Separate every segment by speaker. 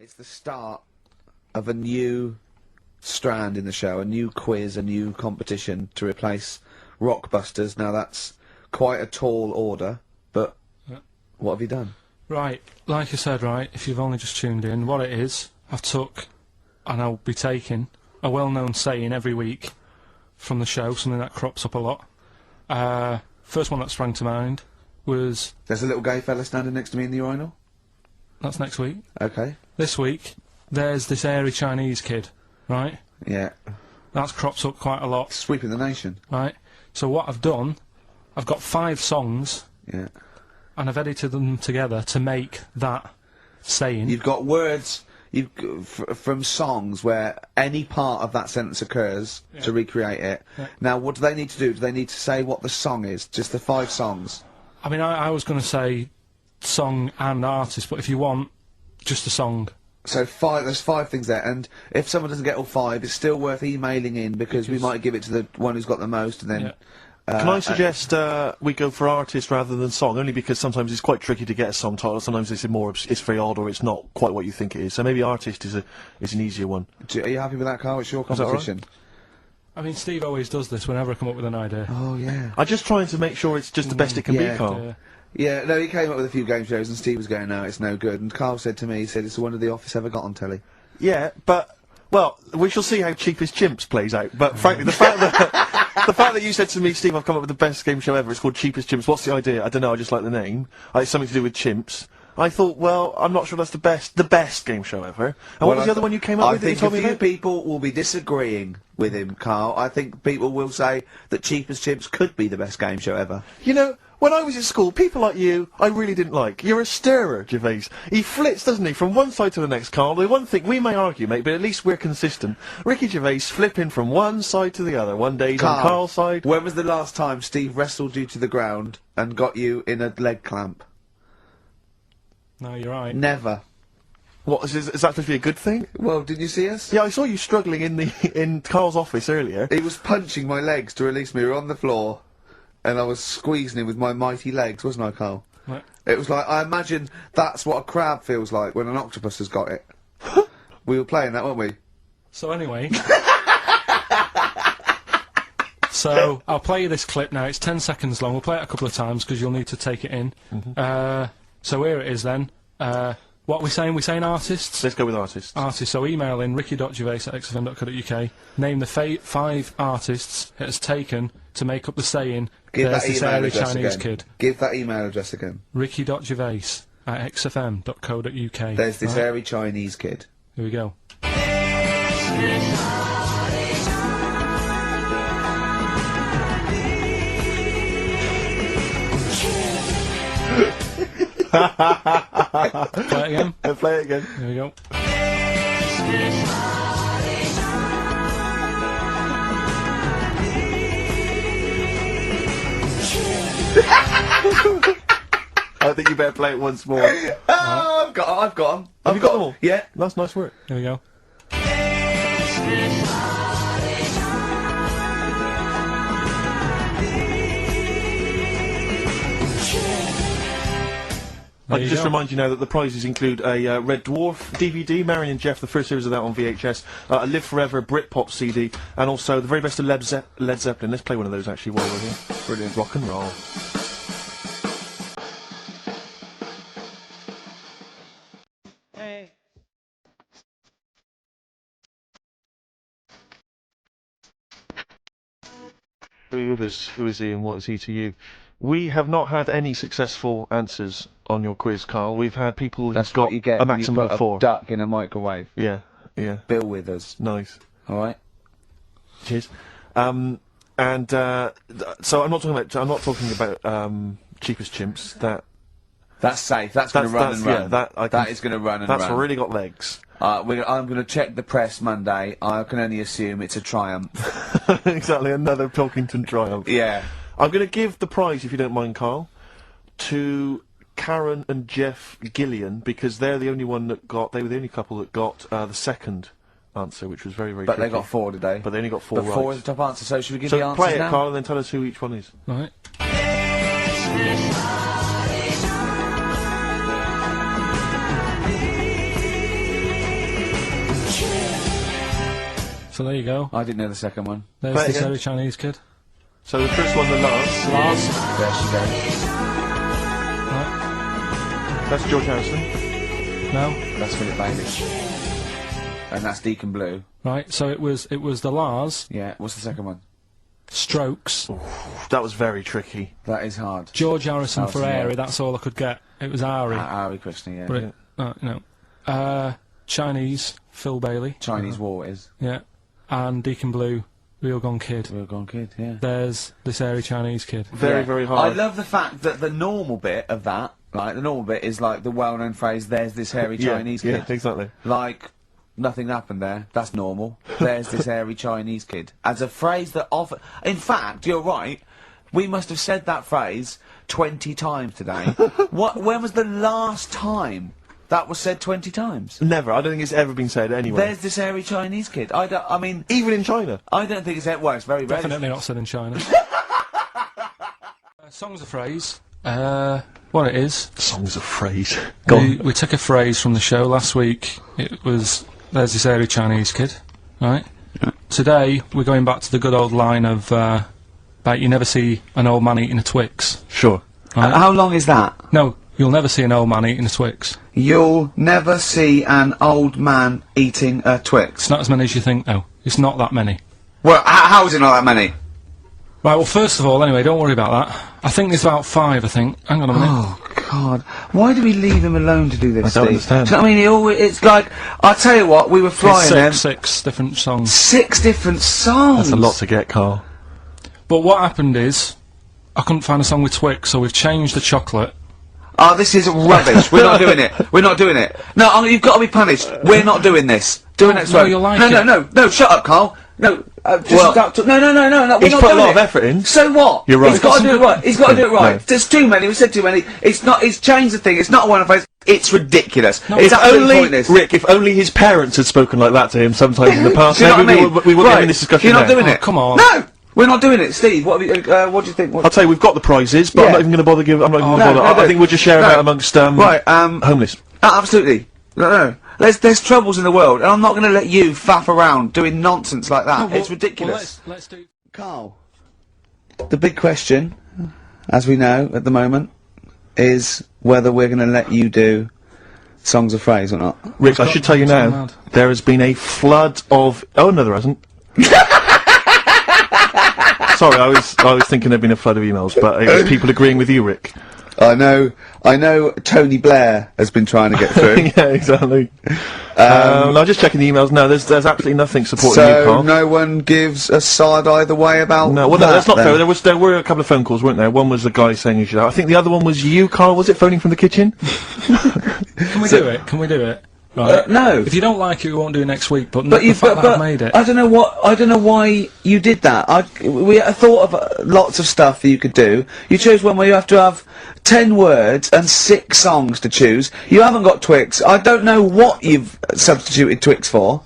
Speaker 1: It's the start of a new strand in the show, a new quiz, a new competition to replace Rockbusters. Now that's quite a tall order, but what have you done?
Speaker 2: Right, like I said, right, if you've only just tuned in, what it is, I've took, and I'll be taking, a well-known saying every week from the show, something that crops up a lot. First one that sprang to mind was...
Speaker 1: There's a little gay fella standing next to me in the urinal?
Speaker 2: That's next week.
Speaker 1: Okay.
Speaker 2: This week, there's this airy Chinese kid, right?
Speaker 1: Yeah.
Speaker 2: That's cropped up quite a lot.
Speaker 1: Sweeping the nation.
Speaker 2: Right. So what I've done, I've got 5 songs.
Speaker 1: Yeah.
Speaker 2: And I've edited them together to make that saying.
Speaker 1: You've got words from songs where any part of that sentence occurs to recreate it.
Speaker 2: Yeah.
Speaker 1: Now, what do they need to do? Do they need to say what the song is? Just the 5 songs?
Speaker 2: I mean, I was going to say song and artist, but if you want, just a song.
Speaker 1: So there's 5 things there, and if someone doesn't get all 5, it's still worth emailing in, because we might give it to the one who's got the most, and then...
Speaker 2: Yeah.
Speaker 3: Can I suggest we go for artist rather than song? Only because sometimes it's quite tricky to get a song title. Sometimes it's very odd, or it's not quite what you think it is. So maybe artist is an easier one.
Speaker 1: Are you happy with that, Karl? It's your competition.
Speaker 2: Right? I mean, Steve always does this whenever I come up with an idea.
Speaker 1: Oh yeah.
Speaker 3: I'm just trying to make sure it's just the best it can be, Karl.
Speaker 1: Yeah, no, he came up with a few game shows, and Steve was going, no, it's no good. And Karl said to me, he said, it's the one of The Office ever got on telly.
Speaker 3: Yeah, but, well, we shall see how Cheapest Chimps plays out. But frankly, the fact that... The fact that you said to me, Steve, I've come up with the best game show ever, it's called Cheapest Chimps, what's the idea? I don't know, I just like the name. It's something to do with chimps. I thought, well, I'm not sure that's the best game show ever. And what was the other one you came up with that you told me about?
Speaker 1: I think a few people will be disagreeing with him, Karl. I think people will say that Cheapest Chimps could be the best game show ever.
Speaker 3: You know, when I was at school, people like you, I really didn't like. You're a stirrer, Gervais. He flits, doesn't he, from one side to the next, Karl. The one thing, we may argue, mate, but at least we're consistent. Ricky Gervais flipping from one side to the other. One day he's on Karl's side.
Speaker 1: When was the last time Steve wrestled you to the ground and got you in a leg clamp?
Speaker 2: No, you're right.
Speaker 1: Never.
Speaker 3: What, is that supposed to be a good thing?
Speaker 1: Well, did you see us?
Speaker 3: Yeah, I saw you struggling in Karl's office earlier.
Speaker 1: He was punching my legs to release me. We were on the floor, and I was squeezing him with my mighty legs, wasn't I, Karl?
Speaker 2: Right.
Speaker 1: It was like, I imagine that's what a crab feels like when an octopus has got it. We were playing that, weren't we?
Speaker 2: So anyway... So, I'll play you this clip now. It's 10 seconds long. We'll play it a couple of times, because you'll need to take it in. So here it is then. What are we saying? We're saying artists?
Speaker 3: Let's go with artists.
Speaker 2: Artists. So email in ricky.gervais@xfm.co.uk. Name the 5 artists it has taken to make up the saying, there's this airy Chinese kid.
Speaker 1: Give that email address again.
Speaker 2: ricky.gervais@xfm.co.uk.
Speaker 1: There's this airy Chinese kid.
Speaker 2: Here we go. Play it again.
Speaker 3: Play it again.
Speaker 2: Here we go.
Speaker 3: I think you better play it once more.
Speaker 1: Oh, I've got them.
Speaker 3: Have you got them all?
Speaker 1: Yeah.
Speaker 3: That's nice work.
Speaker 2: Here we go.
Speaker 3: I can just remind you now that the prizes include a Red Dwarf DVD, Marion and Jeff, the first series of that on VHS, a Live Forever Britpop CD, and also the very best of Led Zeppelin. Let's play one of those actually while we're here.
Speaker 1: Brilliant.
Speaker 3: Rock and roll.
Speaker 4: Hey.
Speaker 3: Who is he and what is he to you? We have not had any successful answers on your quiz, Karl. We've had people who've got a maximum of 4.
Speaker 1: Duck in a microwave.
Speaker 3: Yeah, yeah.
Speaker 1: Bill Withers.
Speaker 3: Nice.
Speaker 1: All right.
Speaker 3: Cheers. So I'm not talking about Cheapest Chimps.
Speaker 1: That's safe. That's going to run and run.
Speaker 3: Yeah,
Speaker 1: that is going to run and run.
Speaker 3: That's really got legs.
Speaker 1: I'm going to check the press Monday. I can only assume it's a triumph.
Speaker 3: Exactly, another Pilkington triumph.
Speaker 1: Yeah.
Speaker 3: I'm going to give the prize, if you don't mind, Karl, to Karen and Jeff Gillian, because they're the only one that got. They were the only couple that got the second answer, which was very, very.
Speaker 1: But
Speaker 3: tricky.
Speaker 1: they got 4 today.
Speaker 3: But they only got 4 right.
Speaker 1: But 4 is the top answer. So should we give
Speaker 3: the
Speaker 1: answers now?
Speaker 3: Play it, Karl, and then tell us who each one is.
Speaker 2: All right. So there you go.
Speaker 1: I didn't know the second one.
Speaker 2: There's
Speaker 3: Play it
Speaker 2: this
Speaker 3: again.
Speaker 2: very Chinese kid.
Speaker 3: So the first one, the Lars.
Speaker 1: There she goes.
Speaker 2: Right.
Speaker 3: That's George Harrison.
Speaker 2: No.
Speaker 1: That's Philip Bailey. And that's Deacon Blue.
Speaker 2: Right. So it was the Lars,
Speaker 1: Yeah, what's the second one?
Speaker 2: Strokes,
Speaker 3: That was very tricky.
Speaker 1: That is hard.
Speaker 2: George Harrison for
Speaker 1: Harrison, yeah.
Speaker 2: Airy. That's all I could get. It was Ari.
Speaker 1: Ari Krishna, yeah.
Speaker 2: But it, no. Chinese, Phil Bailey.
Speaker 1: Chinese War is.
Speaker 2: Yeah. And Deacon Blue, Real Gone Kid.
Speaker 1: Real Gone Kid, yeah.
Speaker 2: There's this airy Chinese kid.
Speaker 3: Very,
Speaker 1: Yeah.
Speaker 3: very hard.
Speaker 1: I love the fact that the normal bit of that, like, the normal bit is like the well-known phrase, there's this hairy Chinese
Speaker 3: yeah,
Speaker 1: kid.
Speaker 3: exactly.
Speaker 1: Like, nothing happened there. That's normal. There's this hairy Chinese kid. As a phrase that often... In fact, you're right. We must have said that phrase 20 times today. When was the last time that was said 20 times?
Speaker 3: Never. I don't think it's ever been said anywhere.
Speaker 1: There's this hairy Chinese kid. I mean...
Speaker 3: Even in China.
Speaker 1: I don't think it's... Well, it's very rare.
Speaker 2: Definitely not said in China. Song's a phrase. What it is.
Speaker 3: Song's a phrase. Go on.
Speaker 2: We took a phrase from the show last week. It was, there's this airy Chinese kid, right? Today, we're going back to the good old line of, about you never see an old man eating a Twix.
Speaker 3: Sure.
Speaker 2: Right?
Speaker 1: How long is that?
Speaker 2: No, you'll never see an old man eating a Twix.
Speaker 1: You'll never see an old man eating a Twix.
Speaker 2: It's not as many as you think, though. It's not that many.
Speaker 1: Well, how is it not that many?
Speaker 2: Right, well, first of all, anyway, don't worry about that. I think there's about 5, I think. Hang on a minute.
Speaker 1: Oh, God. Why do we leave him alone to do this,
Speaker 3: I don't
Speaker 1: Steve?
Speaker 3: understand.
Speaker 1: Do you know what I mean? It's like, I'll tell you what, we were flying them.
Speaker 2: Six different songs.
Speaker 1: 6 different songs!
Speaker 3: That's a lot to get, Carl.
Speaker 2: But what happened is, I couldn't find a song with Twix, so we've changed the chocolate.
Speaker 1: Oh, this is rubbish. We're not doing it. We're not doing it. No, you've got to be punished. We're not doing this. Do it next
Speaker 2: no,
Speaker 1: one.
Speaker 2: you'll like
Speaker 1: No, shut up, Carl. No, just
Speaker 3: Well,
Speaker 1: no, we're
Speaker 3: he's
Speaker 1: not
Speaker 3: put a
Speaker 1: doing
Speaker 3: lot
Speaker 1: it.
Speaker 3: of effort in.
Speaker 1: So what?
Speaker 3: You're right.
Speaker 1: He's got to do it right. He's got to do it right.
Speaker 3: No.
Speaker 1: There's too many. We said too many. It's not. He's changed the thing. It's not a one phrase. It's ridiculous.
Speaker 2: No,
Speaker 1: it's
Speaker 3: If
Speaker 1: absolutely
Speaker 3: only,
Speaker 1: pointless.
Speaker 3: Rick, if only his parents had spoken like that to him sometimes in the past,
Speaker 1: Do you know
Speaker 3: maybe
Speaker 1: what I mean?
Speaker 3: we wouldn't
Speaker 1: Right.
Speaker 3: have in this discussion
Speaker 1: You're not
Speaker 3: now.
Speaker 1: doing
Speaker 2: Oh,
Speaker 1: it.
Speaker 2: come on.
Speaker 1: No, we're not doing it. Steve, what do you think?
Speaker 3: I'll tell you, we've got the prizes, but
Speaker 1: Yeah.
Speaker 3: I'm not even going to bother giving. I'm not even going to
Speaker 1: no,
Speaker 3: bother.
Speaker 1: no,
Speaker 3: I think we'll just share them
Speaker 1: no.
Speaker 3: out amongst
Speaker 1: Right.
Speaker 3: homeless.
Speaker 1: Absolutely. No. There's troubles in the world, and I'm not going to let you faff around doing nonsense like that. It's ridiculous.
Speaker 2: Well, let's do...
Speaker 1: Carl, the big question, as we know at the moment, is whether we're going to let you do songs of phrase or not.
Speaker 3: Rick, I should tell you
Speaker 2: it's gone
Speaker 3: now,
Speaker 2: mad.
Speaker 3: there has been a flood of. Oh no, there hasn't. Sorry, I was thinking there'd been a flood of emails, but it was people agreeing with you, Rick.
Speaker 1: I know. Tony Blair has been trying to get through.
Speaker 3: Yeah, exactly. I'm just checking the emails. No, there's absolutely nothing supporting you,
Speaker 1: So
Speaker 3: Carl.
Speaker 1: no one gives a side either way about.
Speaker 3: No, well, no, that's not
Speaker 1: then.
Speaker 3: fair. There were a couple of phone calls, weren't there? One was the guy saying you should. I think the other one was you, Carl. Was it phoning from the kitchen?
Speaker 2: Can we do it? Can we do it? Right.
Speaker 1: No.
Speaker 2: If you don't like it, we won't do it next week, but
Speaker 1: But
Speaker 2: the
Speaker 1: you've
Speaker 2: fact that I've
Speaker 1: but
Speaker 2: made it...
Speaker 1: I don't know why you did that. We thought of lots of stuff that you could do. You chose one where you have to have 10 words and 6 songs to choose. You haven't got Twix. I don't know what you've substituted Twix for.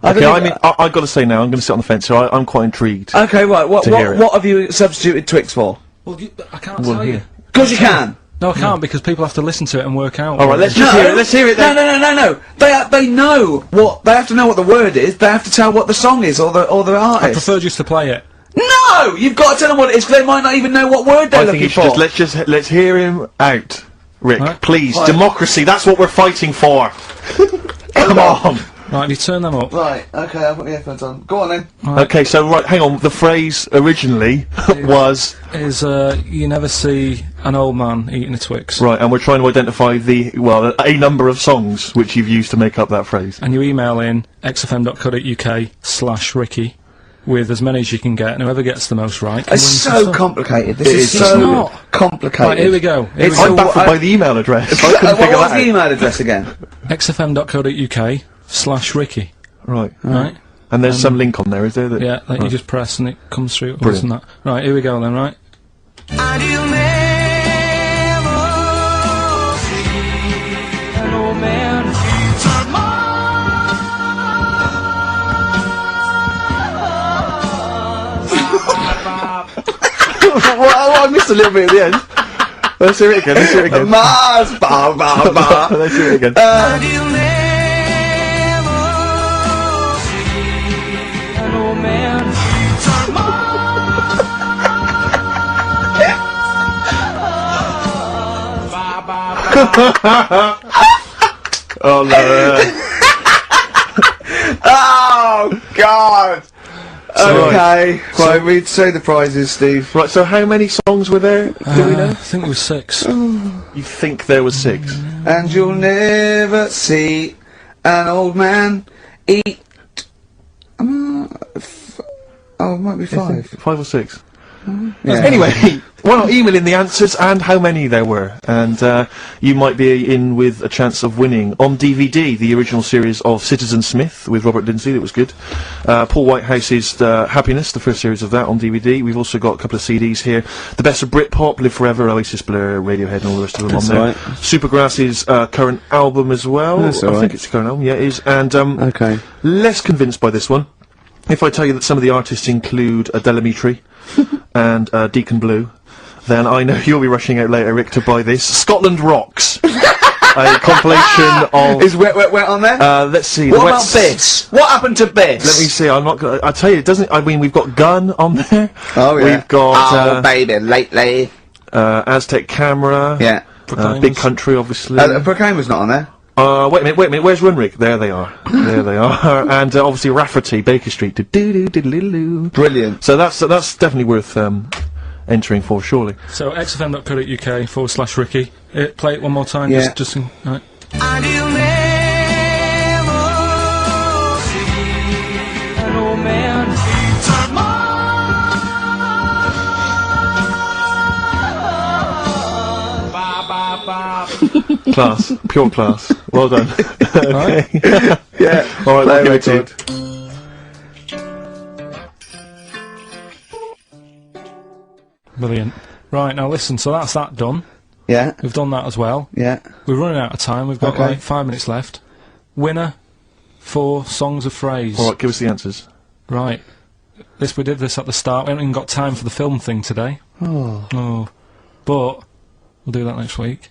Speaker 3: Okay, I mean, I've got to say now, I'm going to sit on the fence, so I'm quite intrigued.
Speaker 1: Okay, right.
Speaker 3: to hear it.
Speaker 1: What have you substituted Twix for?
Speaker 2: Well, I can't tell you.
Speaker 1: Because you can.
Speaker 2: No, I can't, because people have to listen to it and work out.
Speaker 3: All right, let's just hear it. Let's hear it then.
Speaker 1: No. They know what they have to know what the word is. They have to tell what the song is or the
Speaker 2: I
Speaker 1: artist.
Speaker 2: prefer just to play it.
Speaker 1: No, you've got to tell them what it is. 'Cause they might not even know what word they're
Speaker 3: I think
Speaker 1: looking
Speaker 3: you should
Speaker 1: for.
Speaker 3: let's hear him out, Rick.
Speaker 2: Right.
Speaker 3: Please,
Speaker 1: Right.
Speaker 3: democracy. That's what we're fighting for. Come on.
Speaker 2: Right, have you turned them up?
Speaker 1: Right. Okay, I'll put the headphones on. Go on then.
Speaker 3: Okay, so right, hang on. The phrase originally was
Speaker 2: Is, you never see an old man eating a Twix.
Speaker 3: right, and we're trying to identify a number of songs which you've used to make up that phrase.
Speaker 2: And you email in xfm.co.uk/Ricky with as many as you can get, and whoever gets the most right can
Speaker 1: It's
Speaker 2: win some
Speaker 1: so
Speaker 2: stuff.
Speaker 1: complicated. This
Speaker 3: It
Speaker 1: is
Speaker 3: is
Speaker 1: so
Speaker 2: not.
Speaker 1: complicated.
Speaker 2: Right, here we go. Here
Speaker 1: It's
Speaker 2: we
Speaker 1: so-
Speaker 3: I'm baffled by the email address. I couldn't
Speaker 1: What
Speaker 3: figure
Speaker 1: was
Speaker 3: that
Speaker 1: the
Speaker 3: out.
Speaker 1: email address again?
Speaker 2: xfm.co.uk/Ricky.
Speaker 3: Right.
Speaker 2: Right?
Speaker 3: And there's some link on there, is there? That
Speaker 2: Yeah, that you just press and it comes through.
Speaker 3: Brilliant.
Speaker 2: And that. Right, here we go then, right?
Speaker 4: And you'll never see an old man
Speaker 3: well, I missed a little bit at the end. Let's hear it again.
Speaker 1: Mars, ba ba ba.
Speaker 3: Let's hear it again.
Speaker 4: And you'll never see
Speaker 3: Oh no.
Speaker 1: Oh God. Okay. Right, we'd say the prizes, Steve.
Speaker 3: Right, so how many songs were there? Do we know?
Speaker 2: I think it was 6.
Speaker 3: You think there was 6?
Speaker 1: And you'll never see an old man eat. Oh, it might be 5.
Speaker 3: 5 or 6?
Speaker 1: Yeah.
Speaker 3: Anyway, why not email in the answers and how many there were, and you might be in with a chance of winning on DVD the original series of Citizen Smith with Robert Lindsay. That was good. Paul Whitehouse's Happiness, the first series of that on DVD. We've also got a couple of CDs here. The Best of Britpop, Live Forever, Oasis, Blur, Radiohead, and all the rest of them on there.
Speaker 1: Right.
Speaker 3: Supergrass's current album as well.
Speaker 1: That's
Speaker 3: I
Speaker 1: all right.
Speaker 3: think it's the current album. Yeah, it is. And
Speaker 1: Okay.
Speaker 3: less convinced by this one. If I tell you that some of the artists include Delamitri and Deacon Blue, then I know you'll be rushing out later, Rick, to buy this. Scotland Rocks. A compilation of...
Speaker 1: Is Wet Wet Wet on there?
Speaker 3: let's see.
Speaker 1: What
Speaker 3: the
Speaker 1: about
Speaker 3: Wets-
Speaker 1: Biss? What happened to Biss?
Speaker 3: Let me see, I'm not gonna... I tell you, it doesn't... I mean, we've got Gun on there.
Speaker 1: Oh, yeah.
Speaker 3: We've got...
Speaker 1: Oh, baby, lately.
Speaker 3: Aztec Camera.
Speaker 1: Yeah.
Speaker 3: Big Country, obviously.
Speaker 1: Proclaimer's not on there.
Speaker 3: Wait a minute, where's Runrig? There they are. There they are. And obviously Rafferty, Baker Street. Do-do-do-do-do-do.
Speaker 1: Brilliant.
Speaker 3: So that's definitely worth entering for, surely.
Speaker 2: So xfm.co.uk/Ricky. Play it one more time,
Speaker 1: Yeah.
Speaker 2: just in, right.
Speaker 4: And you'll never see an old man
Speaker 3: Class. Pure class. Well done. Okay.
Speaker 1: Yeah.
Speaker 3: Alright, we'll give it to you.
Speaker 2: Brilliant. Right, now listen, so that's that done.
Speaker 1: Yeah.
Speaker 2: We've done that as well.
Speaker 1: Yeah.
Speaker 2: We're running out of time, we've got
Speaker 1: Okay.
Speaker 2: like 5 minutes left. Winner for Songs of Phrase.
Speaker 3: Alright, give us the answers.
Speaker 2: Right. We did this at the start, we haven't even got time for the film thing today. Oh. But, we'll do that next week.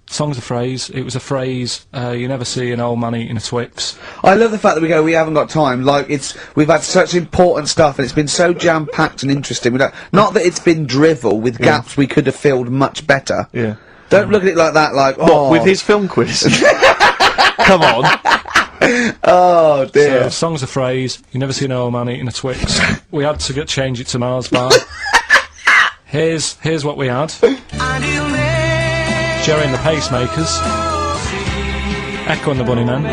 Speaker 2: Songs of Phrase, it was a phrase, you never see an old man eating a Twix.
Speaker 1: I love the fact that we haven't got time. Like, we've had such important stuff, and it's been so jam-packed and interesting. Not that it's been drivel with gaps we could have filled much better.
Speaker 3: Yeah.
Speaker 1: Don't look at it like that, like,
Speaker 3: What,
Speaker 1: oh.
Speaker 3: with his film quiz? Come on.
Speaker 1: Oh, dear.
Speaker 2: So, Songs of Phrase, you never see an old man eating a Twix. We had to change it to Mars Bar. Here's what we had. Jerry and the Pacemakers. Echo and the Bunnymen.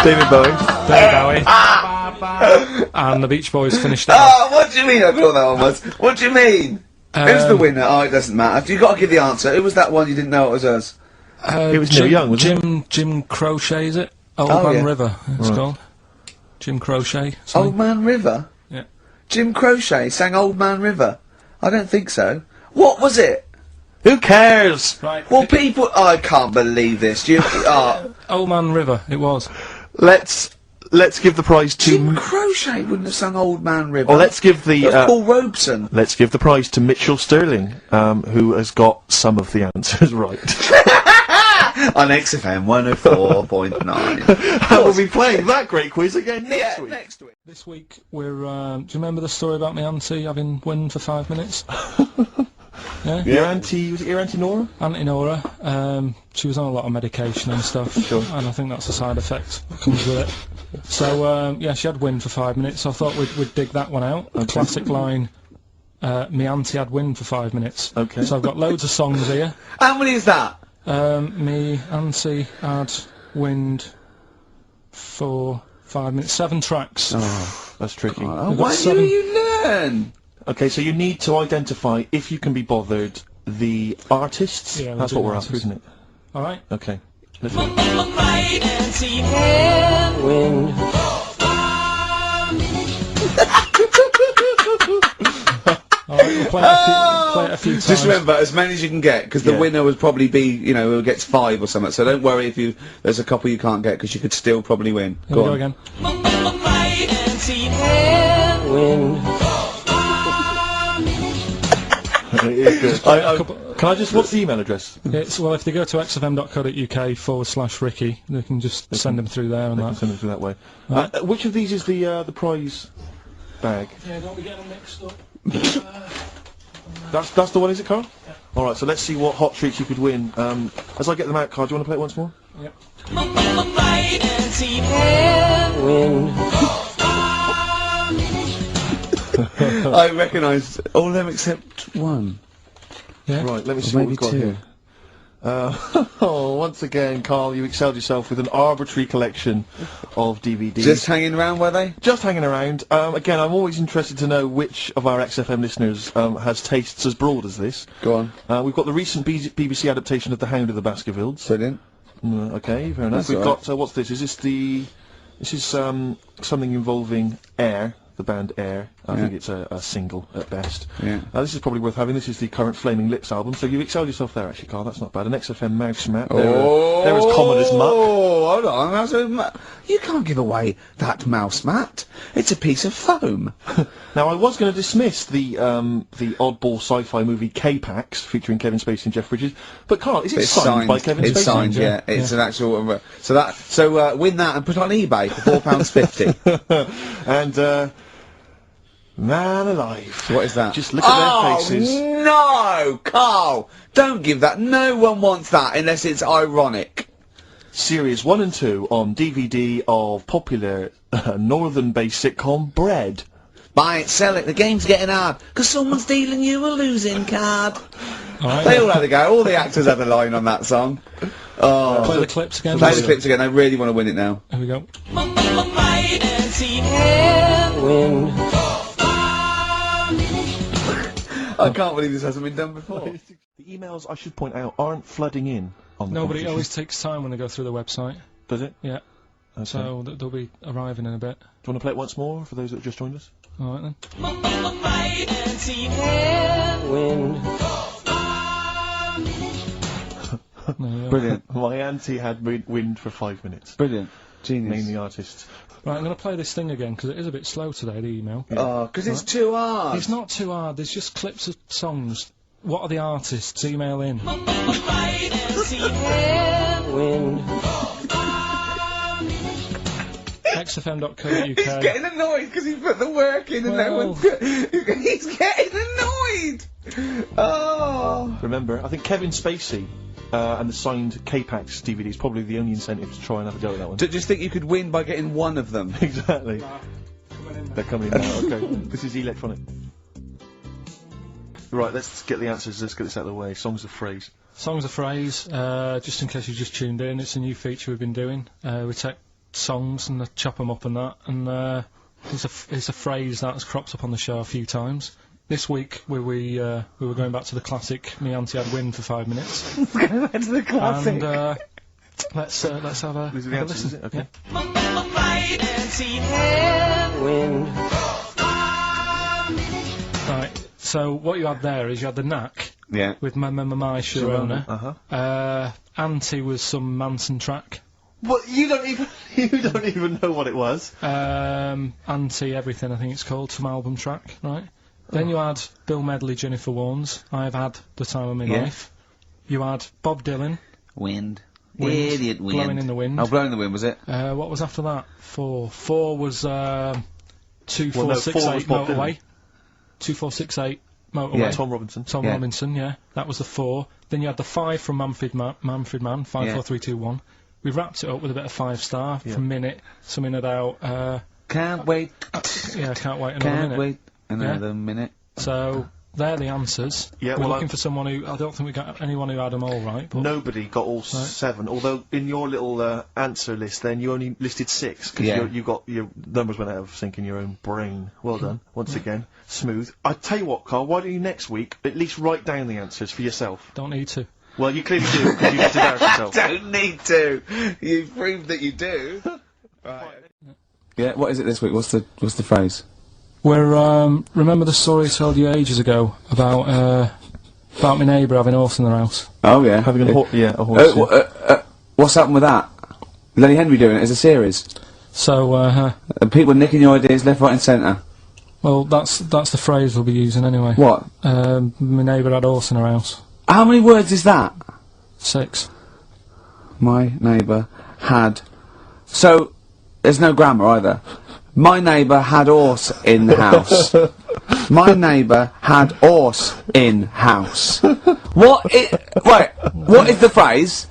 Speaker 3: David Bowie.
Speaker 2: David Bowie. And the Beach Boys finished it off.
Speaker 1: Oh, what do you mean I thought that one was? What do you mean? Who's the winner? Oh, it doesn't matter. You've got to give the answer. Who was that one you didn't know it was us?
Speaker 3: It was Neil Young, wasn't it?
Speaker 2: Jim Crochet, is it? Old
Speaker 1: Oh,
Speaker 2: Man
Speaker 1: yeah.
Speaker 2: River, it's called. Jim Crochet.
Speaker 1: Old
Speaker 2: something.
Speaker 1: Man River?
Speaker 2: Yeah.
Speaker 1: Jim Crochet sang Old Man River? I don't think so. What was it?
Speaker 3: Who cares?
Speaker 2: Right.
Speaker 1: Well, people... I can't believe this.
Speaker 2: Old Man River, it was.
Speaker 3: Let's give the prize to...
Speaker 1: Jim Crochet wouldn't have sung Old Man River.
Speaker 3: Or let's give the...
Speaker 1: That was Paul Robeson.
Speaker 3: Let's give the prize to Mitchell Sterling, who has got some of the answers right.
Speaker 1: On XFM 104.9.
Speaker 3: And we'll be playing that great quiz again next week.
Speaker 1: next week.
Speaker 2: This week we're, do you remember the story about my auntie having wind for 5 minutes? Yeah?
Speaker 3: Your auntie, was it your auntie Nora?
Speaker 2: Auntie Nora, she was on a lot of medication and stuff, and I think that's a side effect that comes with it. So, yeah, she had wind for 5 minutes, so I thought we'd dig that one out. A classic line, me auntie had wind for 5 minutes.
Speaker 3: Okay.
Speaker 2: So I've got loads of songs here.
Speaker 1: How many is that?
Speaker 2: Me auntie had wind for 5 minutes. 7 tracks.
Speaker 3: Oh, that's tricky.
Speaker 1: Oh,
Speaker 2: We've got
Speaker 1: why
Speaker 2: 7.
Speaker 1: do you learn?
Speaker 3: Okay, so you need to identify, if you can be bothered, the artists.
Speaker 2: Yeah, we'll
Speaker 3: that's
Speaker 2: do
Speaker 3: what we're
Speaker 2: artists.
Speaker 3: after, isn't it?
Speaker 2: Alright.
Speaker 3: Okay. Let's
Speaker 2: Alright, we'll play it a few times.
Speaker 1: Just remember, as many as you can get, because the
Speaker 3: Yeah.
Speaker 1: winner would probably be, you know, who gets 5 or something. So don't worry if there's a couple you can't get, because you could still probably win.
Speaker 2: Here we go
Speaker 1: on.
Speaker 2: again.
Speaker 3: It is good. Can I just, what's the email address?
Speaker 2: It's, well, if they go to xfm.co.uk/Ricky, they can just send them through there and
Speaker 3: I can
Speaker 2: that.
Speaker 3: send them through that way.
Speaker 2: Right.
Speaker 3: Which of these is the prize bag?
Speaker 2: Yeah, don't be getting them mixed up.
Speaker 3: That's the one, is it, Karl? Yeah. All right. So let's see what hot treats you could win. As I get them out, Karl, do you want to play it once more?
Speaker 2: Yep.
Speaker 1: I recognise all of them except one.
Speaker 2: Yeah.
Speaker 3: Right. Let me see
Speaker 1: Or
Speaker 3: what we've got
Speaker 1: maybe two.
Speaker 3: here. Once again, Karl, you excelled yourself with an arbitrary collection of DVDs.
Speaker 1: Just hanging around, were they?
Speaker 3: Just hanging around. Again, I'm always interested to know which of our XFM listeners has tastes as broad as this.
Speaker 1: Go on.
Speaker 3: We've got the recent BBC adaptation of The Hound of the Baskervilles.
Speaker 1: Brilliant.
Speaker 3: Okay, fair enough.
Speaker 1: That's
Speaker 3: We've
Speaker 1: all
Speaker 3: got, what's this? Is this the... This is something involving Air, the band Air. I think it's a single at best.
Speaker 1: Yeah.
Speaker 3: This is probably worth having. This is the current Flaming Lips album. So you excelled yourself there, actually, Karl. That's not bad. An XFM mouse mat. They're as common as muck.
Speaker 1: Oh, hold on. You can't give away that mouse mat. It's a piece of foam.
Speaker 3: Now, I was going to dismiss the oddball sci-fi movie K-Pax featuring Kevin Spacey and Jeff Bridges, but Karl, is it
Speaker 1: It's
Speaker 3: signed by Kevin Spacey?
Speaker 1: It's signed, yeah. It's an actual. So win that and put it on eBay for £4.50.
Speaker 3: And man alive.
Speaker 1: What is that?
Speaker 3: Just look at their faces.
Speaker 1: No, Karl, don't give that. No one wants that unless it's ironic.
Speaker 3: Series 1 and 2 on DVD of popular northern-based sitcom Bread.
Speaker 1: Buy it, sell it. The game's getting hard because someone's dealing you a losing card.
Speaker 2: Alright.
Speaker 1: They all had a go. All the actors had a line on that song. Oh,
Speaker 2: Play the clips again.
Speaker 1: play the clips again. I really want to win it now.
Speaker 2: Here we go.
Speaker 1: I can't believe this hasn't been done before.
Speaker 3: The emails, I should point out, aren't flooding in on the
Speaker 2: No, but it
Speaker 3: competition.
Speaker 2: always takes time when they go through the website.
Speaker 3: Does it?
Speaker 2: Yeah.
Speaker 3: Okay.
Speaker 2: So they'll be arriving in a bit.
Speaker 3: Do you want to play it once more for those that have just joined us?
Speaker 2: Alright then. There you go.
Speaker 1: Brilliant.
Speaker 3: My auntie had wind for 5 minutes.
Speaker 1: Brilliant. Genius.
Speaker 3: Name the artist.
Speaker 2: Right, I'm going to play this thing again because it is a bit slow today, the email.
Speaker 1: Oh, because it's too hard.
Speaker 2: It's not too hard, there's just clips of songs. What are the artists? Email in. xfm.co.uk.
Speaker 1: He's getting annoyed because he put the work in and no
Speaker 2: Well.
Speaker 1: one's he's getting annoyed. Oh.
Speaker 3: Remember, I think Kevin Spacey and the signed K-Pax DVD is probably the only incentive to try and have a go at that one.
Speaker 1: Do you just think you could win by getting one of them?
Speaker 3: Exactly. They're coming in now. Okay, this is electronic. Right, let's get the answers. Let's get this out of the way. Songs of phrase.
Speaker 2: Songs of phrase, just in case you just tuned in, it's a new feature we've been doing. We take songs and chop them up and that, and it's a phrase that's cropped up on the show a few times. This week we were going back to the classic "Me Auntie Had Wind" for 5 minutes.
Speaker 1: Going back to the classic.
Speaker 2: And let's have a,
Speaker 3: These are the
Speaker 2: have a
Speaker 3: answers,
Speaker 2: listen.
Speaker 3: is it? Okay.
Speaker 2: Yeah. Right. So what you had there is you had the knack
Speaker 1: Yeah.
Speaker 2: with my Sharona.
Speaker 3: Uh-huh.
Speaker 2: Auntie was some Manson track.
Speaker 3: Well, you don't even know what it was.
Speaker 2: Auntie Everything, I think it's called, some album track, right? Then you had Bill Medley, Jennifer Warnes, I've Had the Time of My
Speaker 1: Yeah.
Speaker 2: Life. You had Bob Dylan,
Speaker 1: Wind.
Speaker 2: Wind,
Speaker 1: Idiot wind.
Speaker 2: Blowing in the Wind.
Speaker 1: Oh, Blowing in the Wind, was it?
Speaker 2: What was after that? Four was 2468
Speaker 3: Bob Dylan.
Speaker 2: Motorway. 2468 Motorway.
Speaker 1: Yeah.
Speaker 3: Tom Robinson.
Speaker 2: Tom
Speaker 1: Yeah.
Speaker 2: Robinson, yeah. That was the 4. Then you had the 5 from Manfred Man, 54321. We wrapped it up with a bit of 5-star
Speaker 3: Yeah.
Speaker 2: from Minute, something about,
Speaker 1: Can't wait.
Speaker 2: yeah, can't wait another
Speaker 1: Can't
Speaker 2: minute.
Speaker 1: wait another minute.
Speaker 2: So, they're the answers.
Speaker 3: Yeah,
Speaker 2: We're
Speaker 3: well,
Speaker 2: looking for someone who, I don't think we got anyone who had them all right, but
Speaker 3: Nobody got all 7, although in your little answer list then you only listed 6, because
Speaker 1: Yeah.
Speaker 3: you got your numbers went out of sync in your own brain. Well done, once again. Smooth. I tell you what, Karl, why don't you next week at least write down the answers for yourself?
Speaker 2: don't need to.
Speaker 3: Well, you clearly do, because you get to embarrass yourself.
Speaker 1: Don't need to. You've proved that you do. Right. Yeah, what is it this week? What's the phrase?
Speaker 2: We're, remember the story I told you ages ago about my neighbour having a horse in their house?
Speaker 1: Oh yeah.
Speaker 3: Having a horse. Yeah.
Speaker 1: What's happened with that? Lenny Henry doing it as a series.
Speaker 2: So,
Speaker 1: And people nicking your ideas left, right and centre.
Speaker 2: well, that's the phrase we'll be using anyway.
Speaker 1: What?
Speaker 2: My neighbour had a horse in her house.
Speaker 1: How many words is that?
Speaker 2: 6.
Speaker 1: My neighbour had... So, there's no grammar either. My neighbour had horse in the house.
Speaker 5: My neighbour had horse in house. What is the phrase?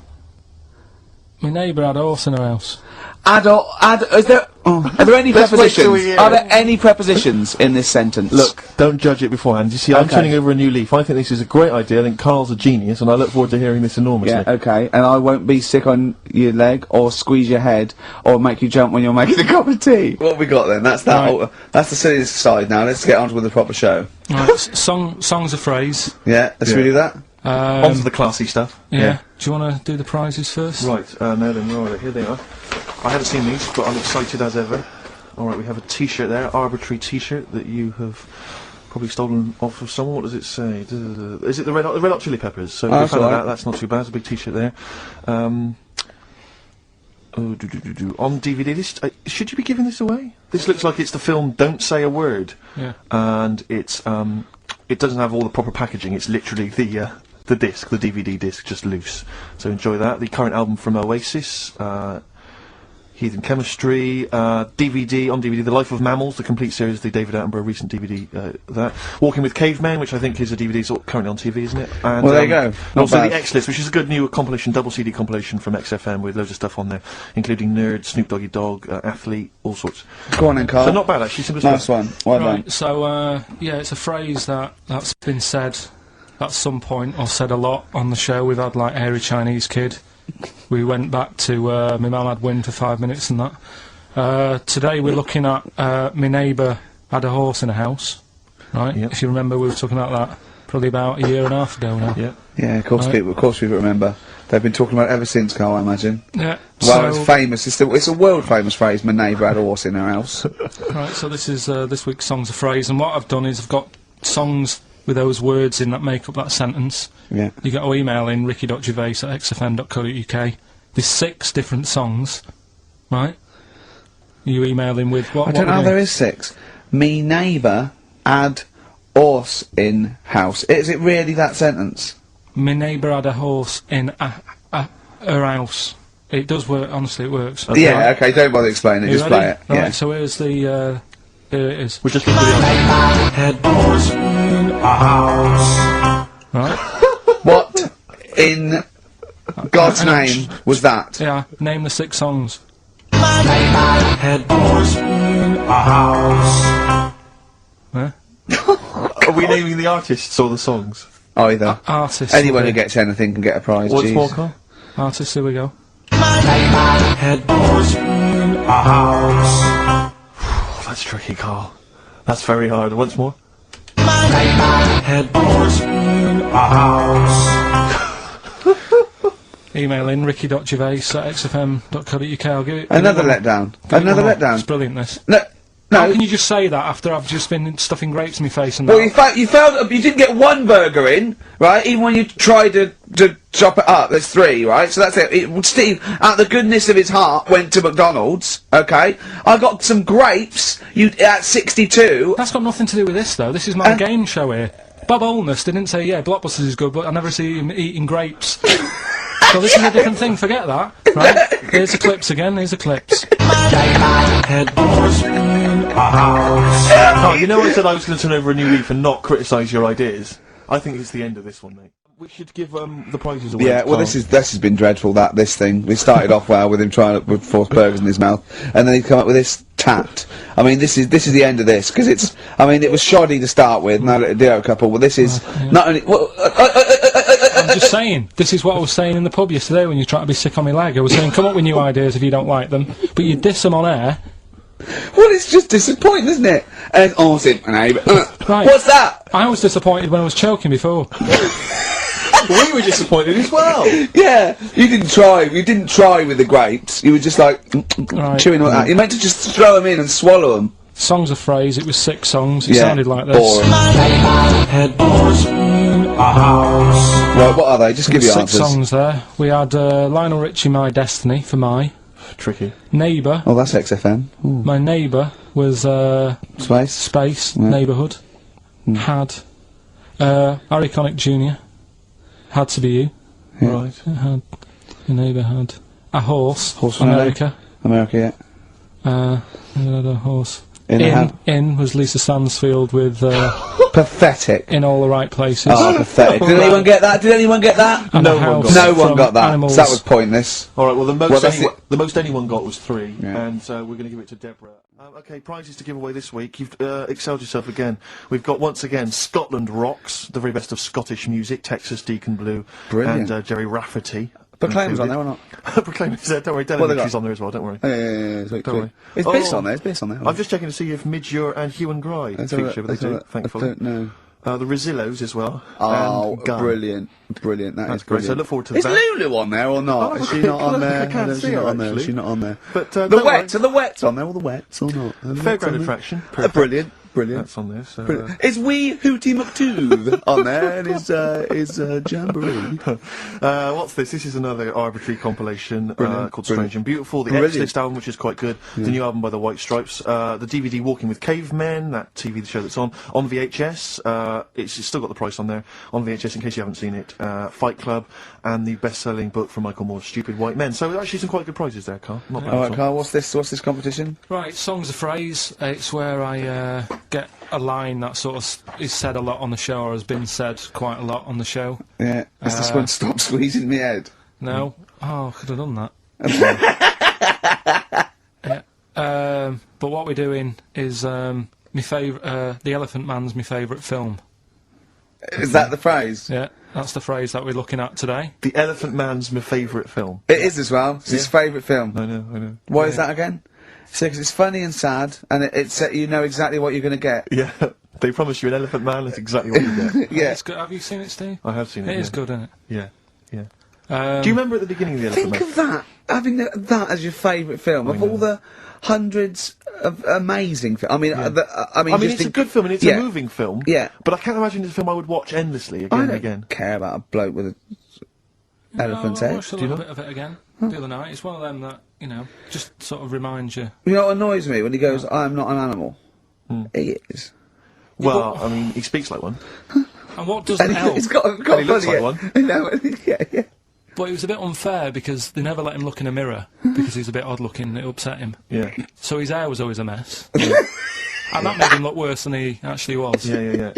Speaker 2: My neighbour had a horse in her house.
Speaker 5: Are there any
Speaker 3: Let's wait till we
Speaker 5: prepositions?
Speaker 3: hear
Speaker 5: Are
Speaker 3: it.
Speaker 5: there any prepositions in this sentence?
Speaker 3: Look, don't judge it beforehand. You see, I'm
Speaker 5: Okay.
Speaker 3: turning over a new leaf. I think this is a great idea. I think Karl's a genius, and I look forward to hearing this enormously.
Speaker 5: Yeah, okay. And I won't be sick on your leg, or squeeze your head, or make you jump when you're making a cup of tea.
Speaker 1: What have we got then? That's that.
Speaker 2: Right.
Speaker 1: That's the silliest side now. Let's get on with the proper show.
Speaker 2: Right, song's a phrase.
Speaker 1: Yeah, let's
Speaker 3: Yeah.
Speaker 1: redo that.
Speaker 3: On to the classy stuff.
Speaker 2: Yeah. Do you want to do the prizes first?
Speaker 3: Right, now then, where are they? Here they are. I haven't seen these, but I'm excited as ever. Alright, we have a t-shirt there, arbitrary t-shirt that you have probably stolen off of someone. What does it say? Is it the Red Hot Chili Peppers? So
Speaker 1: that's
Speaker 3: we found
Speaker 1: all right.
Speaker 3: that, that's not too bad, there's a big t-shirt there. On DVD, this, should you be giving this away? This looks like it's the film Don't Say a Word.
Speaker 2: Yeah.
Speaker 3: And it's, it doesn't have all the proper packaging, it's literally the disc, the DVD disc, just loose. So enjoy that. The current album from Oasis, Heathen Chemistry, DVD, on DVD, The Life of Mammals, the complete series, the David Attenborough recent DVD, that. Walking with Cavemen, which I think is a DVD sort of currently on TV, isn't it? And,
Speaker 1: Well, there you go.
Speaker 3: and
Speaker 1: Not
Speaker 3: also
Speaker 1: bad.
Speaker 3: the X-List, which is a good new compilation, double CD compilation from XFM with loads of stuff on there, including Nerd, Snoop Doggy Dogg, Athlete, all sorts.
Speaker 1: Go on then, Carl.
Speaker 3: So not bad actually, simple as
Speaker 1: Nice
Speaker 3: well.
Speaker 1: one. Well done.
Speaker 2: Right, so, yeah, it's a phrase that's been said at some point, or said a lot on the show. We've had, like, Hairy Chinese Kid. We went back to, my mum had wind for 5 minutes and that. Today we're looking at, my neighbour had a horse in a house, right?
Speaker 3: Yep.
Speaker 2: If you remember, we were talking about that probably about a year and a half ago now.
Speaker 3: Yeah.
Speaker 1: Yeah, of course,
Speaker 2: Right.
Speaker 1: of course people remember. They've been talking about it ever since, Carl, I imagine.
Speaker 2: Yeah.
Speaker 1: Well,
Speaker 2: so,
Speaker 1: it's famous. It's a world famous phrase. My neighbour had a horse in her house.
Speaker 2: right, so this is this week's Songs of Phrase, and what I've done is I've got songs with those words in that make up that sentence.
Speaker 1: Yeah.
Speaker 2: You got to email in ricky.gervais@xfm.co.uk. There's 6 different songs, right? You email in with what?
Speaker 1: I don't know how there is 6. Me neighbour had horse in house. Is it really that sentence?
Speaker 2: My neighbour had a horse in her house. It does work. Honestly, it works.
Speaker 1: Yeah. Okay. Don't bother explaining it.
Speaker 2: You
Speaker 1: Just
Speaker 2: ready?
Speaker 1: play it.
Speaker 2: Right,
Speaker 1: Yeah.
Speaker 2: so here's the. Here it is.
Speaker 3: We're just really
Speaker 2: Right.
Speaker 1: What in God's name was that?
Speaker 2: Yeah. Name the 6 songs. Huh?
Speaker 3: Are we naming the artists or the songs?
Speaker 1: Either.
Speaker 2: Artists.
Speaker 1: Anyone who
Speaker 2: will be-
Speaker 1: gets anything can get a prize.
Speaker 3: Once
Speaker 1: jeez.
Speaker 3: more, Carl?
Speaker 2: Artists. Here we go.
Speaker 3: Oh, that's tricky, Carl. That's very hard. Once more.
Speaker 2: Email in ricky.gervais@xfm.co.uk. I'll give it.
Speaker 1: Another
Speaker 2: give it one.
Speaker 1: letdown.
Speaker 2: Give it
Speaker 1: Another
Speaker 2: one more.
Speaker 1: letdown.
Speaker 2: It's brilliant. This.
Speaker 1: No.
Speaker 2: How
Speaker 1: No.
Speaker 2: can you just say that after I've just been stuffing grapes in my face and
Speaker 1: Well,
Speaker 2: that?
Speaker 1: you failed. You didn't get one burger in, right? Even when you tried to chop it up, there's 3, right? So that's it. Steve, out of the goodness of his heart, went to McDonald's. Okay, I got some grapes. You at 62.
Speaker 2: That's got nothing to do with this, though. This is my game show here. Bob Holness didn't say, yeah, Blockbusters is good, but I never see him eating grapes. So this is a different thing, forget that. Right? Here's the clips again, here's the clips.
Speaker 3: Oh, you know I said I was going to turn over a new leaf and not criticise your ideas? I think it's the end of this one, mate. We should give the prizes away.
Speaker 1: Yeah, well,
Speaker 3: Carl.
Speaker 1: this has been dreadful. This thing. We started off well with him trying to force burgers in his mouth, and then he come up with this tat. I mean, this is the end of this because it's. I mean, it was shoddy to start with. Now let it do a couple. Well, this is not only. Well,
Speaker 2: I'm just saying, this is what I was saying in the pub yesterday when you try to be sick on my leg. I was saying, come up with new ideas if you don't like them, but you diss them on air.
Speaker 1: well, it's just disappointing, isn't it? And right.
Speaker 2: Right.
Speaker 1: What's that?
Speaker 2: I was disappointed when I was choking before.
Speaker 3: We were disappointed as well.
Speaker 1: Yeah, you didn't try. You didn't try with the grapes. You were just like
Speaker 2: Right.
Speaker 1: chewing on that. You meant to just throw them in and swallow them.
Speaker 2: Songs of Phrase, it was 6 songs, it
Speaker 1: Yeah,
Speaker 2: sounded like this.
Speaker 1: boring. Right, what are they? Just give you
Speaker 2: 6
Speaker 1: answers.
Speaker 2: songs there. We had Lionel Richie, My Destiny, for My.
Speaker 3: Tricky.
Speaker 2: Neighbour,
Speaker 1: Oh, that's XFM. Ooh.
Speaker 2: My Neighbour was
Speaker 1: Space.
Speaker 2: Space,
Speaker 1: Yeah.
Speaker 2: Neighbourhood. Had Harry Connick Jr. Had to Be You.
Speaker 3: Right.
Speaker 2: Had Your Neighbour had a horse.
Speaker 1: Horse from
Speaker 2: America.
Speaker 1: America, yeah.
Speaker 2: Had a horse. In was Lisa Stansfield with
Speaker 1: Pathetic.
Speaker 2: In All the Right Places.
Speaker 1: Oh, pathetic. Did anyone get that? Did anyone get that?
Speaker 2: And
Speaker 3: No
Speaker 2: A
Speaker 3: one
Speaker 2: House
Speaker 3: got
Speaker 1: No one
Speaker 2: from
Speaker 1: got that.
Speaker 2: Animals.
Speaker 1: So that was pointless.
Speaker 3: All right. Well, the
Speaker 1: that's
Speaker 3: most anyone got was 3,
Speaker 1: Yeah.
Speaker 3: and we're going to give it to Deborah. Okay, prizes to give away this week. You've excelled yourself again. We've got once again Scotland Rocks, the very best of Scottish music. Texas Deacon Blue
Speaker 1: Brilliant.
Speaker 3: and Jerry Rafferty.
Speaker 1: Proclaim's on there or not?
Speaker 3: Proclaim's there. Don't worry,
Speaker 1: What they got?
Speaker 3: Dylan on there as well. Don't worry.
Speaker 1: Yeah, sweet,
Speaker 3: Don't worry.
Speaker 1: It's
Speaker 3: Oh.
Speaker 1: Biss on there. It's Biss on there.
Speaker 3: I'm just checking to see if Midge and Hugh and Gry feature, but they do.
Speaker 1: I
Speaker 3: Thankfully.
Speaker 1: don't know.
Speaker 3: The Rosillos as well.
Speaker 1: Oh,
Speaker 3: and Gunn.
Speaker 1: brilliant. Brilliant.
Speaker 3: That's
Speaker 1: Is
Speaker 3: great. So I
Speaker 1: brilliant.
Speaker 3: look forward to
Speaker 1: Is
Speaker 3: that.
Speaker 1: Lulu on there or not?
Speaker 3: Oh,
Speaker 1: Is she not on there?
Speaker 3: I can't
Speaker 1: Is
Speaker 3: see
Speaker 1: she not
Speaker 3: her,
Speaker 1: on there? Is
Speaker 3: actually.
Speaker 1: she not on there?
Speaker 3: But
Speaker 1: The
Speaker 3: don't
Speaker 1: Wets.
Speaker 3: worry.
Speaker 1: Are the Wets on there? All the Wets or not? Are the Wets
Speaker 3: Fairground
Speaker 1: on there?
Speaker 3: attraction.
Speaker 1: Brilliant. Brilliant.
Speaker 3: That's on there. So,
Speaker 1: Brilliant. Is Wee Hootie McTooth on there? And is Jamboree?
Speaker 3: what's this? This is another arbitrary compilation
Speaker 1: Brilliant.
Speaker 3: called
Speaker 1: Brilliant.
Speaker 3: Strange and Beautiful. The
Speaker 1: Brilliant.
Speaker 3: X-List album, which is quite good. The new album by the White Stripes. The DVD Walking with Cavemen, that TV show that's on VHS. It's still got the price on there. On VHS, in case you haven't seen it. Fight Club, and the best-selling book from Michael Moore's Stupid White Men. So actually some quite good prizes there, Carl. Not bad
Speaker 1: All
Speaker 3: at
Speaker 1: right,
Speaker 3: all.
Speaker 1: Karl. What's this competition?
Speaker 2: Right, Song's a Phrase. It's where I get a line that sort of is said a lot on the show, or has been said quite a lot on the show.
Speaker 1: Yeah. Is this one Stop Squeezing Me Head?
Speaker 2: No? Oh, I could have done that. Yeah. But what we're doing is my favourite. The Elephant Man's my favourite film.
Speaker 1: Is that the phrase?
Speaker 2: Yeah, that's the phrase that we're looking at today.
Speaker 3: The Elephant Man's my favourite film.
Speaker 1: It is as well. It's his favourite film.
Speaker 3: I know.
Speaker 1: Why is that again? So, 'cause it's funny and sad, and it's you know exactly what you're going to get.
Speaker 3: Yeah, they promise you an Elephant Man, that's exactly what you get.
Speaker 1: Yeah.
Speaker 2: It's good. Have you seen it, Steve?
Speaker 3: I have seen it.
Speaker 2: It is
Speaker 3: yeah.
Speaker 2: good, isn't it?
Speaker 3: Yeah. Do you remember at the beginning of the Elephant
Speaker 1: Think
Speaker 3: Man?
Speaker 1: of that. Having that as your favourite film of all the hundreds of amazing films. I mean, I mean, just
Speaker 3: it's a good film and it's
Speaker 1: yeah.
Speaker 3: a moving film.
Speaker 1: Yeah.
Speaker 3: But I can't imagine it's a film I would watch endlessly
Speaker 1: I
Speaker 3: again and
Speaker 1: don't
Speaker 3: again.
Speaker 1: care about a bloke with an elephant's
Speaker 2: I
Speaker 1: head.
Speaker 2: watched a
Speaker 3: Do you
Speaker 2: little
Speaker 3: know?
Speaker 2: bit of it again the other night. It's one of them that, you know, just sort of reminds you.
Speaker 1: You know what annoys me when he goes, "I'm not an animal." He is.
Speaker 3: Well, I mean, he speaks like one.
Speaker 2: And what doesn't
Speaker 1: And
Speaker 2: help,
Speaker 1: he's got
Speaker 3: And he looks
Speaker 1: funny,
Speaker 3: like
Speaker 1: yeah.
Speaker 3: one.
Speaker 1: No, yeah.
Speaker 2: but it was a bit unfair because they never let him look in a mirror because he's a bit odd looking and it upset him.
Speaker 3: Yeah.
Speaker 2: So his hair was always a mess. And that made him look worse than he actually was.
Speaker 3: Yeah.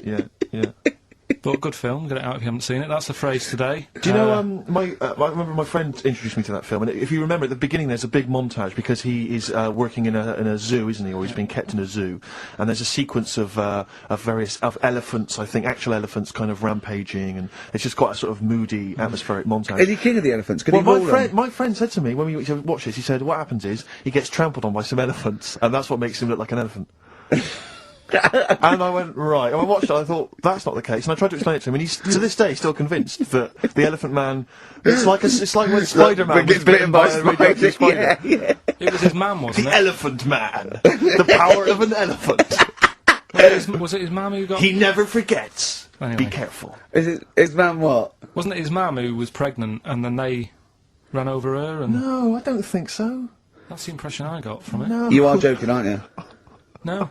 Speaker 2: But good film, get it out if you haven't seen it. That's the phrase today.
Speaker 3: Do you know, I remember my friend introduced me to that film, and if you remember at the beginning there's a big montage because he is working in a zoo, isn't he, or he's being kept in a zoo, and there's a sequence of various elephants, I think, actual elephants kind of rampaging, and it's just quite a sort of moody, atmospheric montage.
Speaker 1: Is he king of the elephants? Could
Speaker 3: Well,
Speaker 1: he rule them?
Speaker 3: my friend said to me when we watched this, he said, what happens is he gets trampled on by some elephants, and that's what makes him look like an elephant. And I went, right. And I watched it, I thought, that's not the case. And I tried to explain it to him, and he's, to this day, still convinced that the Elephant Man, it's like when Spider-Man
Speaker 1: gets
Speaker 3: was bitten by a radioactive spider.
Speaker 1: Yeah.
Speaker 2: It was his mum, wasn't
Speaker 3: The
Speaker 2: it?
Speaker 3: Elephant Man. The power of an elephant.
Speaker 2: Was it his mum who got...
Speaker 3: He never forgets.
Speaker 2: Anyway.
Speaker 3: Be careful.
Speaker 1: Is man what?
Speaker 2: Wasn't it his mum who was pregnant and then they ran over her and...
Speaker 3: No, I don't think so.
Speaker 2: That's the impression I got from it.
Speaker 3: No.
Speaker 1: You are joking, aren't you?
Speaker 2: No.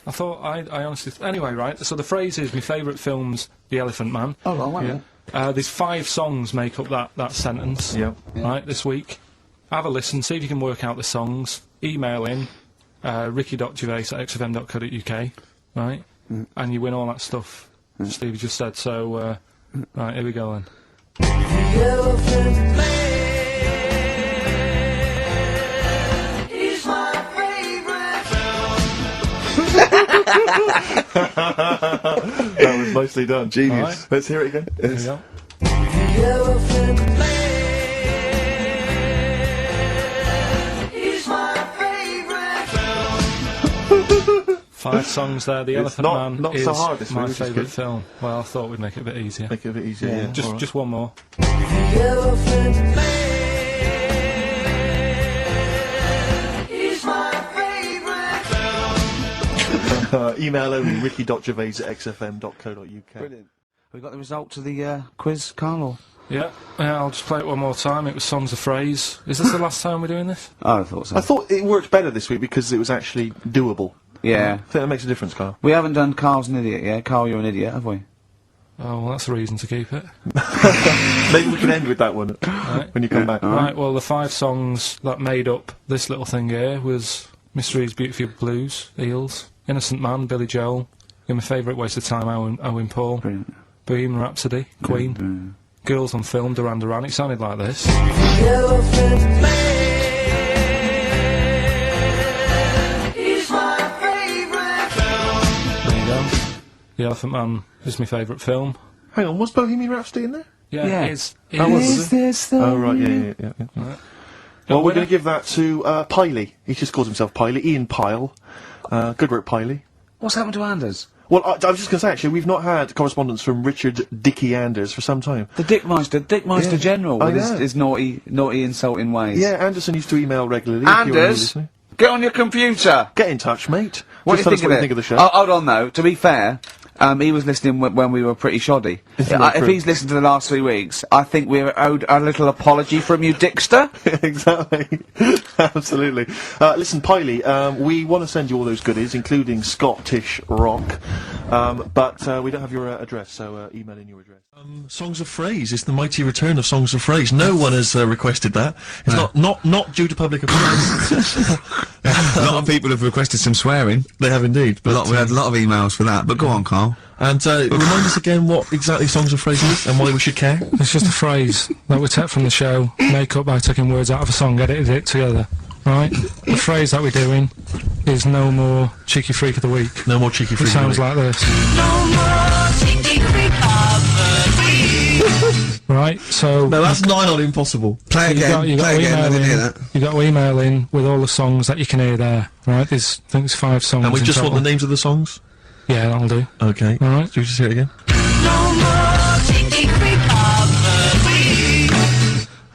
Speaker 2: I thought, I honestly... Anyway, right, so the phrase is, my favourite film's The Elephant Man.
Speaker 1: Oh, well, wait a minute.
Speaker 2: There's 5 songs make up that sentence.
Speaker 3: Yeah.
Speaker 2: Right, this week. Have a listen, see if you can work out the songs. Email in, ricky.gervais@xfm.co.uk, right? And you win all that stuff Steve just said. So, right, here we go then.
Speaker 3: That was nicely done.
Speaker 1: Genius.
Speaker 2: Right.
Speaker 3: Let's hear it again.
Speaker 2: Here we go. 5 songs there. The Elephant Man
Speaker 3: not
Speaker 2: is
Speaker 3: so hard this
Speaker 2: my
Speaker 3: week, which is
Speaker 2: favourite
Speaker 3: good.
Speaker 2: film. Well, I thought we'd make it a bit easier.
Speaker 3: Make it a bit easier. Yeah.
Speaker 2: Just one more.
Speaker 3: Email only ricky.gervais@xfm.co.uk.
Speaker 1: Brilliant. We got the result to the quiz, Karl?
Speaker 2: Yeah, I'll just play it one more time. It was Songs of Phrase. Is this the last time we're doing this?
Speaker 1: Oh, I thought so.
Speaker 3: I thought it worked better this week because it was actually doable.
Speaker 1: Yeah.
Speaker 3: I think that makes a difference, Carl.
Speaker 1: We haven't done Karl's an idiot, yeah? Karl, you're an idiot, have we?
Speaker 2: Oh, well, that's a reason to keep it.
Speaker 3: Maybe we can end with that one when you come back.
Speaker 2: Right, well, the 5 songs that made up this little thing here was Mysteries, Beautiful Blues, Eels, Innocent Man, Billy Joel. And my favourite Waste of Time, Owen Paul.
Speaker 5: Brilliant.
Speaker 2: Bohemian Rhapsody, Queen. Girls on Film, Duran Duran. It sounded like this. There you go. The Elephant Man is my favourite film.
Speaker 3: Hang on, was Bohemian Rhapsody in there?
Speaker 2: Yeah, it is.
Speaker 3: Oh, was
Speaker 5: Is
Speaker 3: it?
Speaker 5: this the
Speaker 3: Oh, right, yeah.
Speaker 2: Right.
Speaker 3: Well, we're going to give that to Piley. He just calls himself Piley. Ian Pyle. Good work, Piley.
Speaker 5: What's happened to Anders?
Speaker 3: Well, I was just going to say, actually, we've not had correspondence from Richard Dickie Anders for some time.
Speaker 5: The Dickmeister
Speaker 3: Yeah.
Speaker 5: General,
Speaker 3: I
Speaker 5: with
Speaker 3: know.
Speaker 5: his naughty, insulting ways.
Speaker 3: Yeah, Anderson used to email regularly. if you were
Speaker 5: Anders,
Speaker 3: listening.
Speaker 5: get on your computer.
Speaker 3: Get in touch, mate.
Speaker 5: What
Speaker 3: Just
Speaker 5: do you
Speaker 3: tell us
Speaker 5: think
Speaker 3: what
Speaker 5: of
Speaker 3: you think of the show.
Speaker 5: Oh, hold on, though. To be fair, he was listening when we were pretty shoddy. If he's listened to the last 3 weeks, I think we're owed a little apology from you, Dickster.
Speaker 3: Exactly. Absolutely. Listen, Piley, we want to send you all those goodies, including Scottish rock, but we don't have your address, so email in your address. Songs of Phrase. It's the mighty return of Songs of Phrase. No one has requested that. It's not due to public appearance.
Speaker 6: A lot of people have requested some swearing.
Speaker 3: They have indeed. But
Speaker 6: We had a lot of emails for that, but go on, Carl.
Speaker 3: And remind us again what exactly Songs of Phrase is and why we should care.
Speaker 2: It's just a phrase that we take from the show, make up by taking words out of a song, edited it together. Right? The phrase that we're doing is no more cheeky freak of the week.
Speaker 3: No more cheeky
Speaker 2: It
Speaker 3: freak.
Speaker 2: sounds like this. Right, so
Speaker 3: No, that's nigh on impossible.
Speaker 6: Play again.
Speaker 2: you got
Speaker 6: Play
Speaker 2: to
Speaker 6: again. I
Speaker 2: email
Speaker 6: didn't hear
Speaker 2: in.
Speaker 6: that.
Speaker 2: You got to email in with all the songs that you can hear there. Right, I think it's 5 songs.
Speaker 3: And we
Speaker 2: in
Speaker 3: just want
Speaker 2: total.
Speaker 3: the names of the songs?
Speaker 2: Yeah, that'll do.
Speaker 3: Okay.
Speaker 2: All right.
Speaker 3: Do we just hear it again?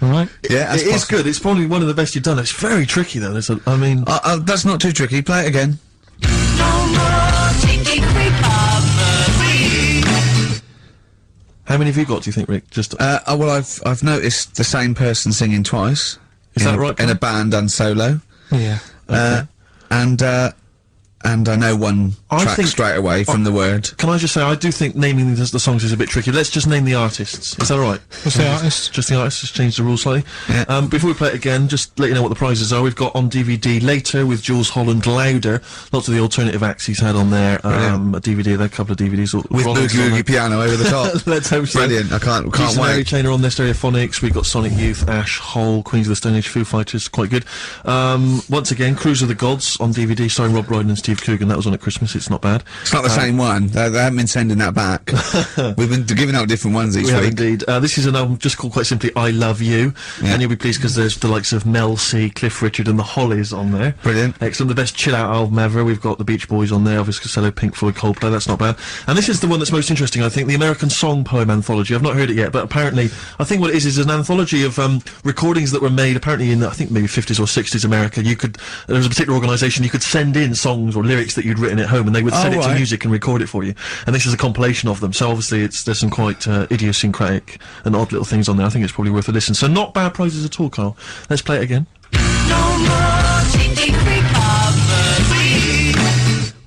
Speaker 2: All right.
Speaker 6: Yeah, that's
Speaker 3: It is good. It's probably one of the best you've done. It's very tricky, though. I mean...
Speaker 6: that's not too tricky. Play it again.
Speaker 3: How many have you got, do you think, Rick? Just
Speaker 6: Well, I've noticed the same person singing twice.
Speaker 3: Is that right,
Speaker 6: In a
Speaker 3: Carl?
Speaker 6: band and solo.
Speaker 2: Yeah.
Speaker 6: And I know one
Speaker 3: I
Speaker 6: track
Speaker 3: think-
Speaker 6: straight away from the word.
Speaker 3: Can I just say, I do think naming the songs is a bit tricky. Let's just name the artists. Is that all right?
Speaker 2: What's the artist?
Speaker 3: Just the artists, just change the rules slightly.
Speaker 6: Yeah.
Speaker 3: Before we play it again, just let you know what the prizes are. We've got on DVD Later with Jules Holland Louder. Lots of the alternative acts he's had on there. A DVD, a couple of DVDs.
Speaker 6: With
Speaker 3: Rollins
Speaker 6: Boogie
Speaker 3: on there.
Speaker 6: Woogie piano over the top.
Speaker 3: Let's hope so.
Speaker 6: Brilliant. I can't
Speaker 3: Mary
Speaker 6: wait.
Speaker 3: Chain are on there, Stereophonics. We've got Sonic Youth, Ash, Hole, Queens of the Stone Age, Foo Fighters. Quite good. Once again, Cruise of the Gods on DVD, starring Rob Brydon and Steve Coogan. That was on at Christmas. It's not bad.
Speaker 6: It's not the same one. They haven't been sending that back. We've been giving out different ones each
Speaker 3: We have
Speaker 6: week.
Speaker 3: indeed. This is an album just called quite simply I Love You.
Speaker 6: Yeah.
Speaker 3: And you'll be pleased because there's the likes of Mel C, Cliff Richard and the Hollies on there.
Speaker 6: Brilliant.
Speaker 3: Excellent. The best chill out album ever. We've got the Beach Boys on there, Elvis Costello, Pink Floyd, Coldplay. That's not bad. And this is the one that's most interesting, I think, the American Song Poem Anthology. I've not heard it yet, but apparently, I think what it is an anthology of recordings that were made apparently in, I think, maybe 50s or 60s America. There was a particular organisation, you could send in songs or lyrics that you'd written at home and they would send it to
Speaker 6: right.
Speaker 3: music and record it for you. And this is a compilation of them. So obviously there's some quite idiosyncratic and odd little things on there. I think it's probably worth a listen. So not bad prizes at all, Carl. Let's play it again.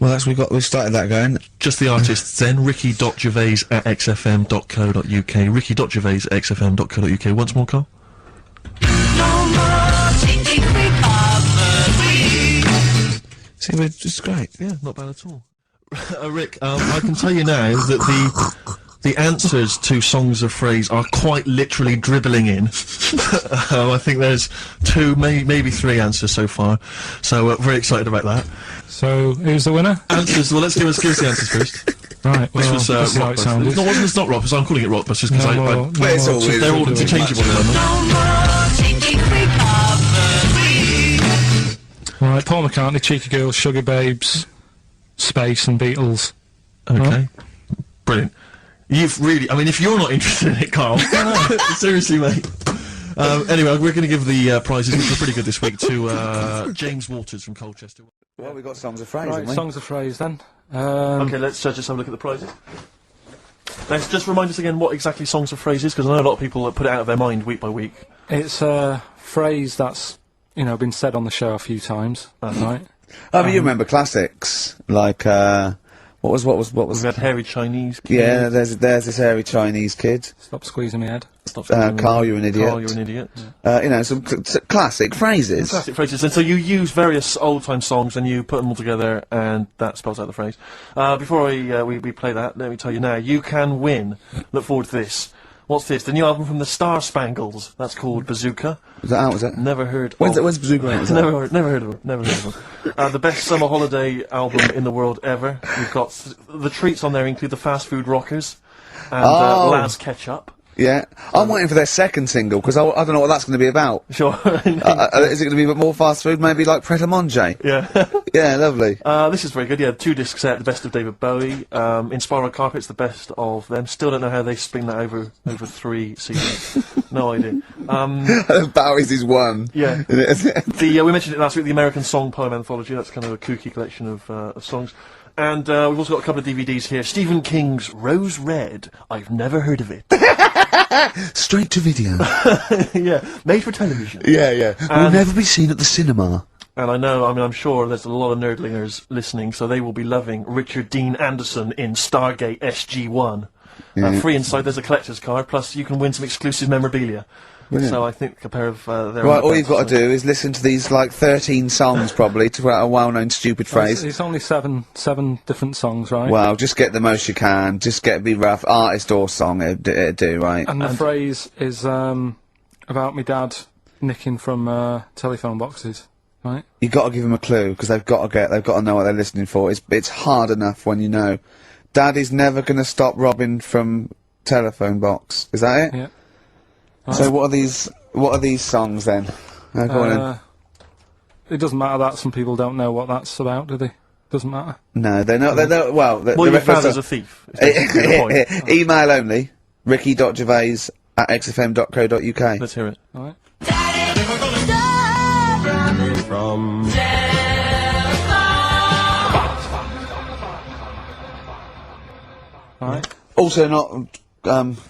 Speaker 6: Well, we've started that going.
Speaker 3: Just the artists then. Ricky.gervais@xfm.co.uk. Ricky.gervais@xfm.co.uk. Once more, Carl.
Speaker 6: See, it's great.
Speaker 3: Yeah, not bad at all. Rick, I can tell you now that the answers to Songs of Phrase are quite literally dribbling in. I think there's 2, maybe 3 answers so far. So very excited about that.
Speaker 2: So, who's the winner?
Speaker 3: Answers. Well, let's give us the answers first.
Speaker 2: Right,
Speaker 3: This
Speaker 2: well,
Speaker 3: was
Speaker 2: this is how it
Speaker 3: Rockbusters.
Speaker 2: sounded.
Speaker 3: No, it's not Rockbusters. I'm calling it Rockbusters because
Speaker 2: No
Speaker 6: it's
Speaker 2: more
Speaker 6: all
Speaker 2: cheeky
Speaker 6: weird.
Speaker 3: they're all
Speaker 2: freak of the week.
Speaker 3: interchangeable at the moment.
Speaker 2: Right, Paul McCartney, Cheeky Girls, Sugar Babes, Space and Beatles.
Speaker 3: Okay. Brilliant. You've really, I mean, if you're not interested in it, Carl, seriously, mate. Anyway, we're going to give the prizes, which are pretty good this week, to James Waters from Colchester.
Speaker 5: Well, we've got songs of phrase,
Speaker 2: Right,
Speaker 5: haven't we?
Speaker 2: songs of phrase then.
Speaker 3: Okay, let's just have a look at the prizes. Let's just remind us again what exactly Songs of Phrase is, because I know a lot of people put it out of their mind week by week.
Speaker 2: It's a phrase that's, been said on the show a few times, right?
Speaker 5: I mean, you remember classics, like, what was...
Speaker 3: We've had Hairy Chinese Kid.
Speaker 5: Yeah, there's this hairy Chinese kid.
Speaker 2: Stop squeezing my head.
Speaker 1: Karl, you're an idiot.
Speaker 3: Karl, you're an idiot.
Speaker 1: You know, some classic phrases.
Speaker 3: Classic phrases. And so you use various old-time songs and you put them all together, and that spells out the phrase. Before we play that, let me tell you now, you can win. Look forward to this. What's this? The new album from the Star Spangles. That's called Bazooka.
Speaker 1: Is that out, is it?
Speaker 3: Never heard
Speaker 1: When's
Speaker 3: of...
Speaker 1: When's Bazooka out?
Speaker 3: Never heard of them. Never heard of them. The best summer holiday album in the world ever. We've got... the treats on there include the Fast Food Rockers and Laz Ketchup.
Speaker 1: Yeah. I'm waiting for their second single, because I don't know what that's going to be about.
Speaker 3: Sure.
Speaker 1: Is it going to be a bit more fast food? Maybe like Pret a Manger?
Speaker 3: Yeah.
Speaker 1: Yeah, lovely.
Speaker 3: This is very good. Yeah, 2-disc set, the best of David Bowie. Inspiral Carpets, the best of them. Still don't know how they spin that over 3 seasons. No idea.
Speaker 1: Bowie's is one.
Speaker 3: Yeah. We mentioned it last week, the American Song Poem Anthology. That's kind of a kooky collection of songs. And we've also got a couple of DVDs here. Stephen King's Rose Red. I've never heard of it.
Speaker 1: Straight to video.
Speaker 3: Yeah, made for television.
Speaker 1: Yeah. Will never be seen at the cinema.
Speaker 3: And I'm sure there's a lot of nerdlingers listening, so they will be loving Richard Dean Anderson in Stargate SG-1. Free inside, there's a collector's card, plus you can win some exclusive memorabilia.
Speaker 1: Brilliant.
Speaker 3: So I think a pair of their...
Speaker 1: Right, all you've got to do is listen to these, like, 13 songs, probably, to a well-known stupid phrase.
Speaker 2: It's only seven different songs, right?
Speaker 1: Well, just get the most you can. Just be rough. Artist or song, it'd do, right?
Speaker 2: And the phrase is about me dad nicking from telephone boxes, right?
Speaker 1: You've got to give them a clue, because they've got to know what they're listening for. It's hard enough when you know. Daddy's never going to stop robbing from telephone box. Is that it?
Speaker 2: Yeah.
Speaker 1: So what are these songs then? Go on then.
Speaker 2: It doesn't matter that some people don't know what that's about, do they? Doesn't matter.
Speaker 1: No, they're not. Well,
Speaker 3: your father's a thief. Is basically the point.
Speaker 1: Email only. ricky.gervais@xfm.co.uk.
Speaker 3: Let's hear it.
Speaker 2: All right.
Speaker 3: From...
Speaker 2: All right.
Speaker 1: Also not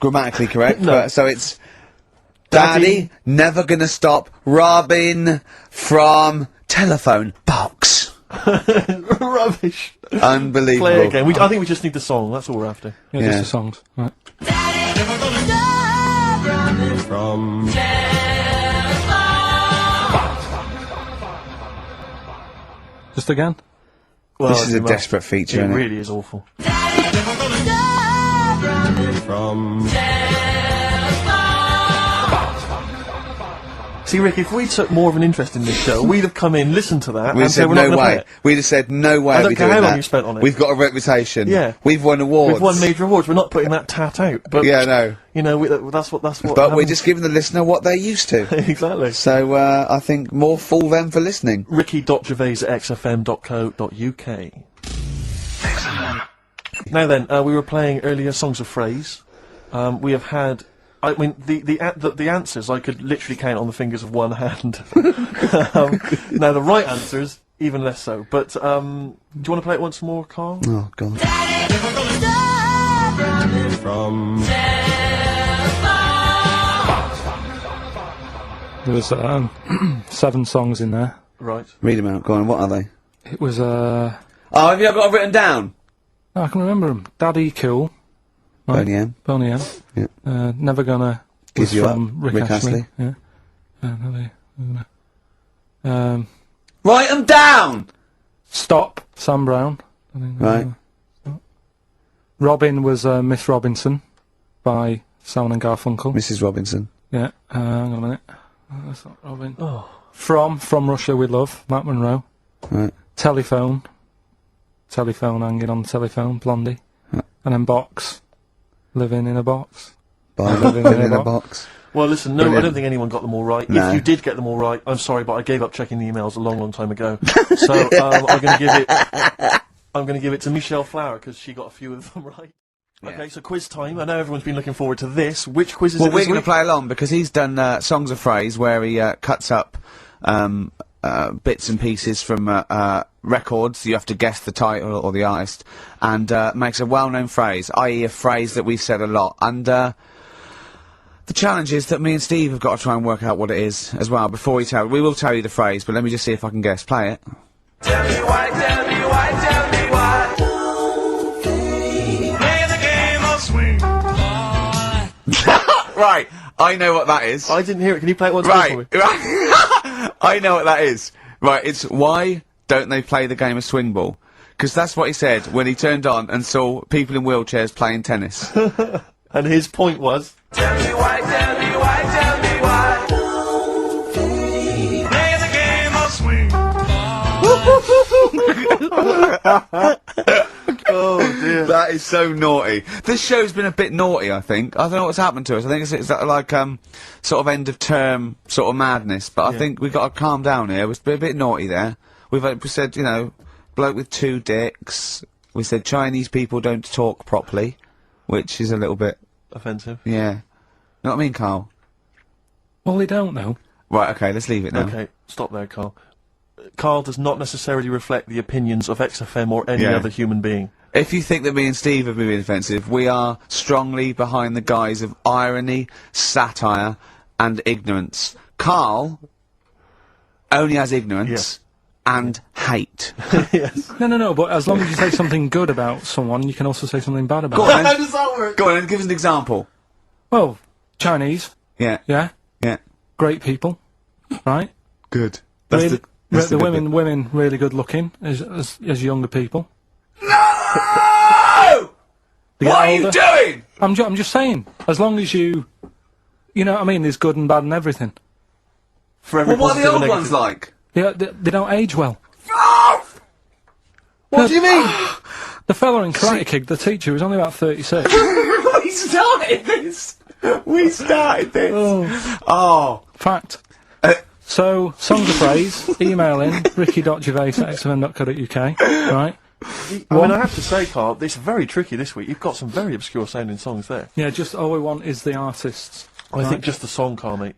Speaker 1: grammatically correct.
Speaker 3: No.
Speaker 1: But, so it's Daddy never gonna stop robbing from telephone box.
Speaker 3: Rubbish.
Speaker 1: Unbelievable.
Speaker 3: Play again. I think we just need the song. That's all we're after.
Speaker 2: Yeah,
Speaker 1: Yeah.
Speaker 2: just the songs. Right.
Speaker 3: From...
Speaker 2: Just again.
Speaker 3: Well,
Speaker 1: This is a desperate feature,
Speaker 3: It
Speaker 1: isn't it?
Speaker 3: really is awful. From... See, Rick, if we took more of an interest in this show, we'd have come in, listened to that,
Speaker 1: We'd
Speaker 3: and said
Speaker 1: said
Speaker 3: we're not
Speaker 1: no
Speaker 3: going to play
Speaker 1: way.
Speaker 3: it.
Speaker 1: We'd have said no way.
Speaker 3: I don't
Speaker 1: we're
Speaker 3: care
Speaker 1: doing
Speaker 3: how long
Speaker 1: that.
Speaker 3: you spent on it.
Speaker 1: We've got a reputation.
Speaker 3: Yeah.
Speaker 1: We've won awards.
Speaker 3: We've won major awards. We're not putting that tat out. But
Speaker 1: Yeah, no.
Speaker 3: You know, that's what.
Speaker 1: But we're
Speaker 3: happens.
Speaker 1: just giving the listener what they're used to.
Speaker 3: Exactly.
Speaker 1: So I think more fool them for listening.
Speaker 3: Ricky.gervais@xfm.co.uk. Now then, we were playing earlier songs of phrase. We have had. I mean, the answers I could literally count on the fingers of one hand. Now the right answers, even less so. But do you want to play it once more, Karl?
Speaker 1: Oh God.
Speaker 3: From...
Speaker 2: There was 7 songs in there.
Speaker 3: Right.
Speaker 1: Read them out. Go on. What are they?
Speaker 2: It was
Speaker 1: Oh, have you got it written down?
Speaker 2: oh, I can remember them. Daddy Cool. Right.
Speaker 1: Boney M.
Speaker 2: Boney M.
Speaker 1: Yeah.
Speaker 2: Never Gonna
Speaker 1: Give
Speaker 2: was
Speaker 1: You
Speaker 2: from
Speaker 1: Up, Rick Astley.
Speaker 2: Yeah.
Speaker 1: Write them down.
Speaker 2: Stop, Sam Brown. I think,
Speaker 1: Right.
Speaker 2: Robin was Miss Robinson by Simon and Garfunkel.
Speaker 1: Mrs. Robinson.
Speaker 2: Yeah. Hang on a minute. That's not Robin.
Speaker 3: Oh.
Speaker 2: From Russia with Love, Matt Monro.
Speaker 1: Right.
Speaker 2: Telephone hanging on the telephone, Blondie.
Speaker 1: Right.
Speaker 2: And then Box, Living in a Box.
Speaker 1: By
Speaker 2: Living
Speaker 1: living in a box.
Speaker 3: Well, listen, no,
Speaker 1: Brilliant.
Speaker 3: I don't think anyone got them all right.
Speaker 1: No.
Speaker 3: If you did get them all right, I'm sorry, but I gave up checking the emails a long, long time ago. So I'm going to give it to Michelle Flower because she got a few of them right.
Speaker 1: Yeah.
Speaker 3: Okay, so quiz time. I know everyone's been looking forward to this. Which quiz is
Speaker 1: Well,
Speaker 3: it
Speaker 1: we're
Speaker 3: this
Speaker 1: going to
Speaker 3: week?
Speaker 1: play along because he's done songs of phrase where he cuts up bits and pieces from records. You have to guess the title or the artist, and makes a well-known phrase, i.e., a phrase that we've said a lot. And the challenge is that me and Steve have got to try and work out what it is as well. Before we will tell you the phrase, but let me just see if I can guess. Play it.
Speaker 4: Tell me why, tell me why, tell me why. Play the game of swing.
Speaker 1: Right.
Speaker 5: I know what that is.
Speaker 3: I didn't hear it. Can you play it once more for me?
Speaker 5: Right. I know what that is. Right, it's why don't they play the game of swing ball? Because that's what he said when he turned on and saw people in wheelchairs playing tennis.
Speaker 3: And his point was...
Speaker 4: Tell me why, tell me why, tell me why. Play the game of swing.
Speaker 3: Oh dear.
Speaker 5: That is so naughty. This show's been a bit naughty, I think. I don't know what's happened to us. I think it's like, sort of end of term sort of madness, but I think we've got to calm down here. We've been a bit naughty there. We said, you know, bloke with 2 dicks. We said Chinese people don't talk properly, which is a little bit...
Speaker 3: offensive.
Speaker 5: Yeah. Know what I mean, Carl?
Speaker 2: Well, they don't know.
Speaker 5: Right, okay, let's leave it now.
Speaker 3: Okay, stop there, Carl. Carl does not necessarily reflect the opinions of XFM or any
Speaker 5: Yeah.
Speaker 3: other human being.
Speaker 5: If you think that me and Steve have been offensive, we are strongly behind the guise of irony, satire, and ignorance. Carl only has ignorance and hate.
Speaker 3: Yes.
Speaker 2: No, but as long as you say something good about someone, you can also say something bad about
Speaker 5: Go
Speaker 2: them.
Speaker 5: on,
Speaker 3: How
Speaker 5: then.
Speaker 3: does that work?
Speaker 5: Go on, and give us an example.
Speaker 2: Well, Chinese,
Speaker 5: Yeah,
Speaker 2: yeah,
Speaker 5: yeah.
Speaker 2: great people, right?
Speaker 5: Good.
Speaker 2: Really,
Speaker 5: that's
Speaker 2: the
Speaker 5: good bit.
Speaker 2: women really good looking as younger people.
Speaker 5: No!
Speaker 2: They get
Speaker 5: What are you
Speaker 2: older.
Speaker 5: doing?
Speaker 2: I'm just saying, as long as you know what I mean, there's good and bad and everything.
Speaker 3: For every
Speaker 5: Well, what are the
Speaker 3: positive
Speaker 5: old
Speaker 3: and
Speaker 5: ones
Speaker 3: negative.
Speaker 5: like?
Speaker 2: Yeah, they don't age well.
Speaker 3: What do you mean?
Speaker 2: The fella in Karate Kid, the teacher, was only about 36.
Speaker 5: We started this! We started this! Oh.
Speaker 2: Fact. So, songs of praise, email in, ricky.gervais@xfm.co.uk, right?
Speaker 3: I mean, I have to say, Carl, it's very tricky this week. You've got some very obscure sounding songs there.
Speaker 2: Yeah, just all we want is the artists.
Speaker 3: I think just the song, Carl, mate.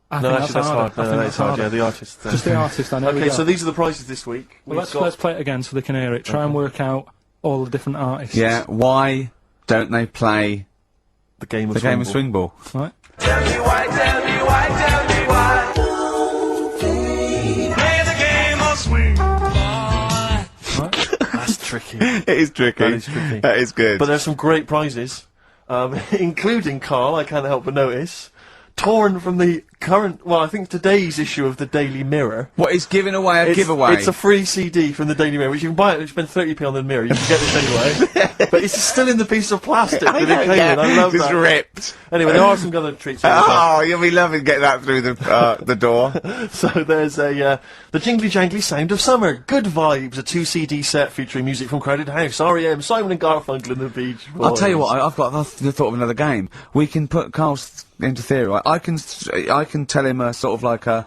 Speaker 2: I
Speaker 3: No,
Speaker 2: think
Speaker 3: actually, that's
Speaker 2: harder.
Speaker 3: hard.
Speaker 2: I
Speaker 3: No,
Speaker 2: think
Speaker 3: that's hard. Yeah, the artist.
Speaker 2: Just the artist, I know.
Speaker 3: Okay, so these are the prizes this week.
Speaker 2: Well, let's play it again so they can hear it. Try and work out all the different artists.
Speaker 5: Yeah, why don't they play
Speaker 3: the game of
Speaker 5: the game of swing ball?
Speaker 2: Right?
Speaker 4: Tell me why, tell me why, tell me why. Play the game of swing.
Speaker 3: That's tricky.
Speaker 5: It is tricky.
Speaker 3: That is tricky.
Speaker 5: That is good.
Speaker 3: But there's some great prizes, including, Carl, I can't help but notice, torn from the current, well, I think today's issue of the Daily Mirror.
Speaker 5: What, he's giving away a giveaway?
Speaker 3: It's a free CD from the Daily Mirror, which you can buy it, you spend 30p on the Mirror, you can get this anyway. But it's still in the piece of plastic that it came in, I love
Speaker 5: Just
Speaker 3: that.
Speaker 5: ripped.
Speaker 3: Anyway, there are some other treats for you.
Speaker 5: Oh, you'll be loving getting that through the door.
Speaker 3: So there's the Jingly Jangly Sound of Summer, Good Vibes, a 2 CD set featuring music from Crowded House, R.E.M., Simon and Garfunkel and the Beach Boys.
Speaker 5: I'll tell you what, I've got the thought of another game. We can put Carl's into theory, right? I can tell him a sort of like a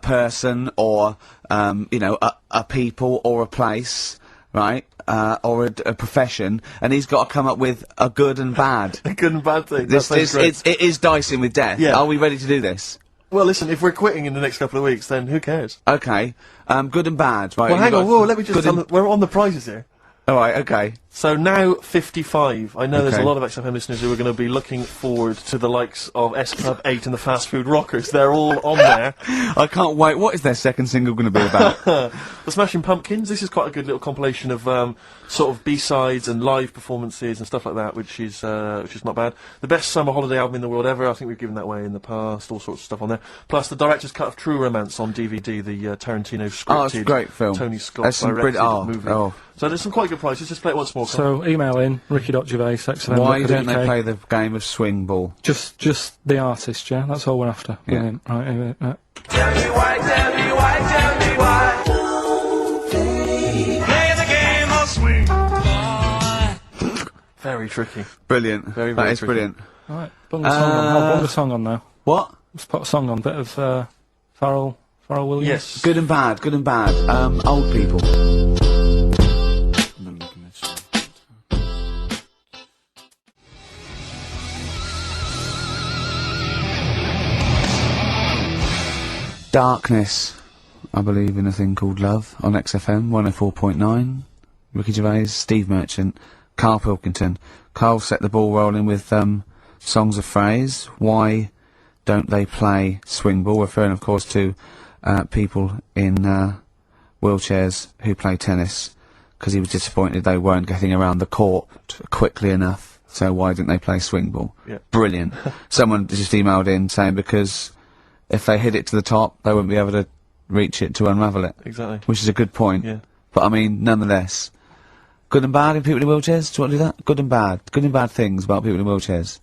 Speaker 5: person or, you know, a people or a place, right? Or a profession, and he's got to come up with a good and bad.
Speaker 3: A good and bad thing.
Speaker 5: It is dicing with death.
Speaker 3: Yeah.
Speaker 5: Are we ready to do this?
Speaker 3: Well, listen, if we're quitting in the next couple of weeks, then who cares?
Speaker 5: Okay. Good and bad, right?
Speaker 3: Well, hang
Speaker 5: You've
Speaker 3: on,
Speaker 5: got
Speaker 3: whoa, let me just
Speaker 5: good
Speaker 3: tell
Speaker 5: and-
Speaker 3: them, we're on the prizes here.
Speaker 5: Alright, okay.
Speaker 3: So now 55. I know there's a
Speaker 5: Okay.
Speaker 3: lot of XFM listeners who are going to be looking forward to the likes of S Club 8 and the Fast Food Rockers. They're all on there.
Speaker 5: I can't wait. What is their second single going to be about?
Speaker 3: The Smashing Pumpkins. This is quite a good little compilation of sort of B-sides and live performances and stuff like that, which is not bad. The best summer holiday album in the world ever. I think we've given that away in the past. All sorts of stuff on there. Plus the director's cut of True Romance on DVD, the Tarantino scripted.
Speaker 5: Oh, it's a great film.
Speaker 3: Tony Scott
Speaker 5: That's some
Speaker 3: directed
Speaker 5: brilliant-
Speaker 3: movie.
Speaker 5: oh.
Speaker 3: So there's some quite good prizes. Just play it once more. Carl.
Speaker 2: So email in ricky.gervais@xfm.co.uk.
Speaker 5: Why don't they play the game of swing ball?
Speaker 2: Just the artist, yeah. That's all we're after.
Speaker 5: Yeah.
Speaker 2: Brilliant. Right.
Speaker 4: Tell me why, tell me why, tell me why. Play the game of swing.
Speaker 3: Very tricky.
Speaker 5: Brilliant.
Speaker 3: Very,
Speaker 5: That
Speaker 3: very
Speaker 5: is
Speaker 3: tricky.
Speaker 5: brilliant.
Speaker 2: Right. Bung the song on. I'll bung the song on now.
Speaker 5: What?
Speaker 2: Let's put a song on. Bit of Pharrell Williams.
Speaker 3: Yes.
Speaker 5: Good and bad. Good and bad. Old people. Darkness. I believe in a thing called love on XFM 104.9. Ricky Gervais, Steve Merchant, Karl Pilkington. Karl set the ball rolling with songs of phrase. Why don't they play swing ball? Referring, of course, to people in wheelchairs who play tennis, because he was disappointed they weren't getting around the court quickly enough. So why didn't they play swing ball?
Speaker 3: Yeah.
Speaker 5: Brilliant. Someone just emailed in saying because if they hit it to the top, they wouldn't be able to reach it to unravel it.
Speaker 3: Exactly.
Speaker 5: Which is a good point.
Speaker 3: Yeah.
Speaker 5: But I mean, nonetheless, good and bad in people in wheelchairs? Do you want to do that? Good and bad. Good and bad things about people in wheelchairs.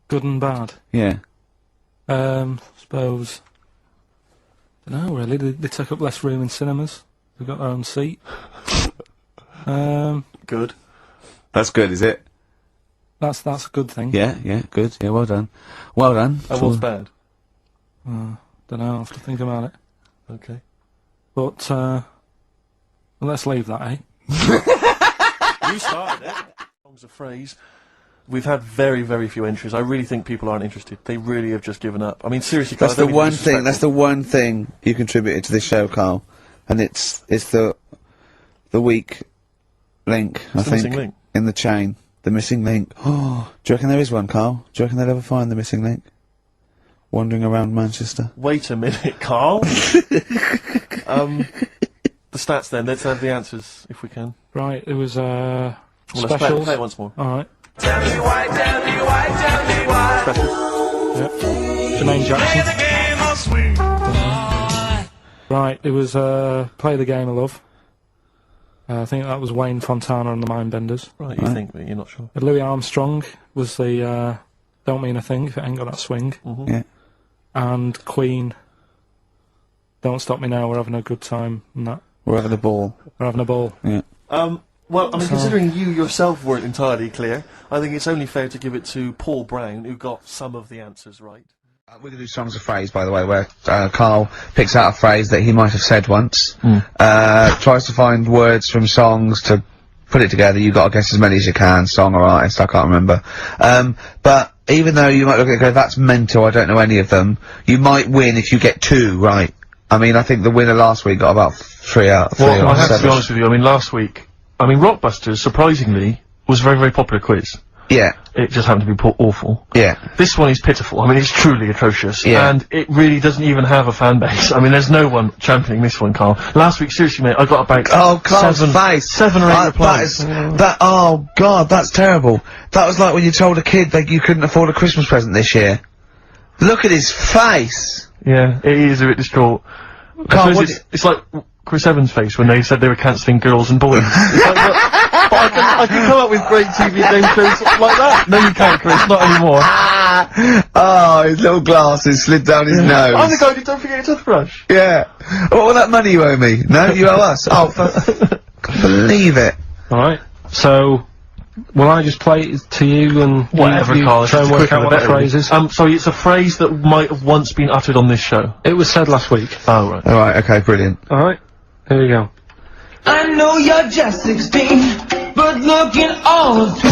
Speaker 2: Good and bad.
Speaker 5: Yeah.
Speaker 2: Suppose. Don't know really. They take up less room in cinemas. They've got their own seat.
Speaker 3: Good.
Speaker 5: That's good, is it?
Speaker 2: That's a good thing.
Speaker 5: Yeah, good. Yeah, well done. Well done.
Speaker 3: And what's bad?
Speaker 2: Don't know. I'll have to think about it.
Speaker 3: Okay.
Speaker 2: But well, let's leave that, eh?
Speaker 3: You started it. Songs of phrase. We've had very, very few entries. I really think people aren't interested. They really have just given up. I mean, seriously, Karl,
Speaker 5: That's
Speaker 3: I
Speaker 5: the
Speaker 3: don't mean to be
Speaker 5: one thing. That's
Speaker 3: disrespectful.
Speaker 5: the one thing you contributed to this show, Karl, and it's the weak link. I
Speaker 3: the
Speaker 5: think
Speaker 3: missing link.
Speaker 5: in the chain, the missing link. Oh, do you reckon there is one, Karl? Do you reckon they'll ever find the missing link? Wandering around Manchester.
Speaker 3: Wait a minute, Karl. The stats then. Let's have the answers, if we can.
Speaker 2: Right. It was
Speaker 3: Well, let's
Speaker 2: specials.
Speaker 3: play it once more.
Speaker 2: All right.
Speaker 4: Tell me why, tell me why, tell me why.
Speaker 3: Specials.
Speaker 2: Yep. Jermaine Jackson.
Speaker 4: The game of swing.
Speaker 2: Right. It was Play the Game of Love. I think that was Wayne Fontana and the Mindbenders.
Speaker 3: Right, you think, but you're not sure.
Speaker 2: Louis Armstrong was the Don't Mean a Thing if it ain't got that swing.
Speaker 5: Yeah.
Speaker 2: And Queen, Don't Stop Me Now, We're Having a Good Time, and that.
Speaker 5: We're having a ball.
Speaker 2: We're having a ball.
Speaker 5: Yeah.
Speaker 3: Well, I mean, considering you yourself weren't entirely clear, I think it's only fair to give it to Paul Brown, who got some of the answers right.
Speaker 5: We're going to do songs of phrase, by the way, where Karl picks out a phrase that he might have said once, tries to find words from songs to put it together. You've got to guess as many as you can, song or artist, I can't remember. But even though you might look at it and go, that's mental, I don't know any of them, you might win if you get 2 right. I mean, I think the winner last week got about 3 out of 3
Speaker 3: Well,
Speaker 5: or
Speaker 3: I have to
Speaker 5: 7.
Speaker 3: be honest with you, I mean, last week, Rockbusters, surprisingly, was a very, very popular quiz.
Speaker 5: Yeah,
Speaker 3: It just happened to be awful.
Speaker 5: yeah.
Speaker 3: This one is pitiful. I mean, it's truly atrocious.
Speaker 5: Yeah.
Speaker 3: And it really doesn't even have a fan base. I mean, there's no one championing this one, Karl. Last week, seriously, mate, I got about
Speaker 5: Oh, Karl's
Speaker 3: seven
Speaker 5: face.
Speaker 3: 7 or 8 replies.
Speaker 5: Oh God, that's terrible. That was like when you told a kid that you couldn't afford a Christmas present this year. Look at his face.
Speaker 3: Yeah, it is a bit distraught. I
Speaker 5: Karl,
Speaker 3: suppose it's like Chris Evans' face when they said they were cancelling girls and boys. It's like, but I can come up with great TV game shows like that. No, you can't, Chris. Not anymore.
Speaker 5: Oh, his little glasses slid down his nose.
Speaker 3: I'm the guy who don't forget your toothbrush.
Speaker 5: Yeah. What all that money you owe me? No, you owe us. Oh, can't believe it.
Speaker 2: Alright. So, will I just play it to you and
Speaker 3: Whatever,
Speaker 2: you
Speaker 3: Karl.
Speaker 2: try and work out what the phrase is?
Speaker 3: Sorry, it's a phrase that might have once been uttered on this show.
Speaker 2: It was said last week.
Speaker 3: Oh, right.
Speaker 5: Alright, okay, brilliant.
Speaker 2: Alright. Here we go.
Speaker 7: I know you're just 16, but looking all of 21.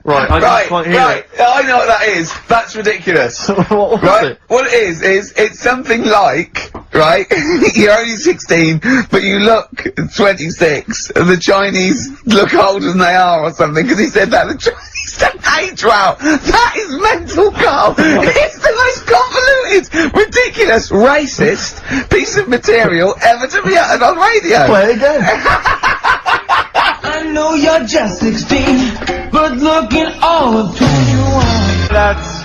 Speaker 3: Right, I
Speaker 5: Right,
Speaker 3: can't hear
Speaker 5: right. I know what that is. That's ridiculous.
Speaker 3: What was
Speaker 5: Right?
Speaker 3: it?
Speaker 5: What it is it's something like, right? You're only 16, but you look 26, and the Chinese look older than they are or something, because he said that the Chinese don't age well. That is mental, Karl. It's the most convoluted, ridiculous, racist piece of material ever to be uttered on radio.
Speaker 3: Play it again.
Speaker 7: I know you're just 16, but looking all of 21.
Speaker 3: That's...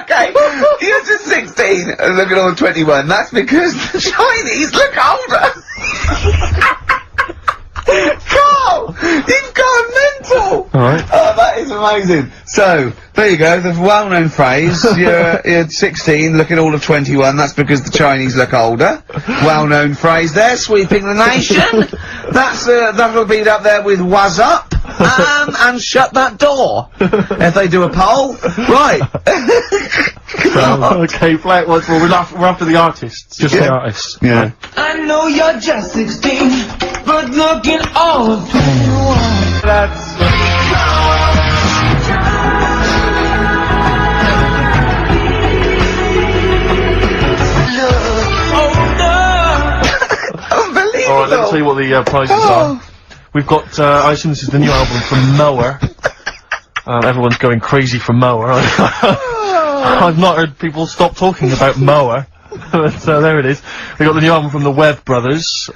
Speaker 5: Okay, you're just 16 and looking all 21. That's because the Chinese look older. Karl, you've gone mental.
Speaker 2: Alright.
Speaker 5: Oh, that is amazing. So, there you go, the well-known phrase, you're 16, looking all of 21, that's because the Chinese look older. Well-known phrase there, sweeping the nation. That'll be up there with "was up," and "shut that door." If they do a poll. Right.
Speaker 3: Okay, play it once more. We're after the artists.
Speaker 2: Just the artist.
Speaker 5: Yeah.
Speaker 7: I know you're just 16, but looking all of 21.
Speaker 3: That's... Alright, let me tell you what the prizes are. We've got, I assume this is the new album from Mower. Everyone's going crazy for Mower. I've not heard people stop talking about Mower. But there it is. We got the new album from the Webb Brothers,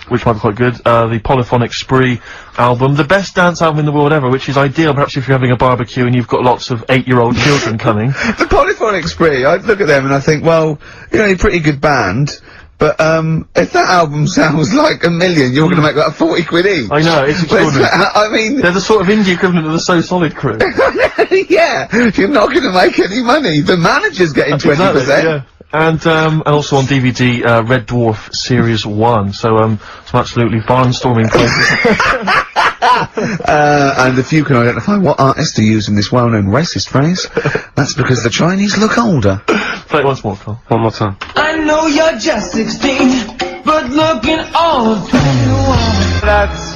Speaker 3: which might be quite good. The Polyphonic Spree album, the best dance album in the world ever, which is ideal perhaps if you're having a barbecue and you've got lots of 8-year-old children coming.
Speaker 6: The Polyphonic Spree, I look at them and I think, well, you know, you're a pretty good band, but, if that album sounds like $1 million, you're gonna make like 40 quid each.
Speaker 3: I know, it's extraordinary.
Speaker 6: I mean...
Speaker 3: They're the sort of indie equivalent of the So Solid crew.
Speaker 6: yeah, you're not gonna make any money. The manager's getting 20%.
Speaker 3: Exactly, yeah. And also on DVD, Red Dwarf Series 1, so, some absolutely barnstorming places.
Speaker 6: And if you can identify what artist are using this well-known racist phrase, that's because the Chinese look older.
Speaker 3: Play it once more, Carl.
Speaker 2: One more time.
Speaker 7: I know you're just 16, but looking all 21. That's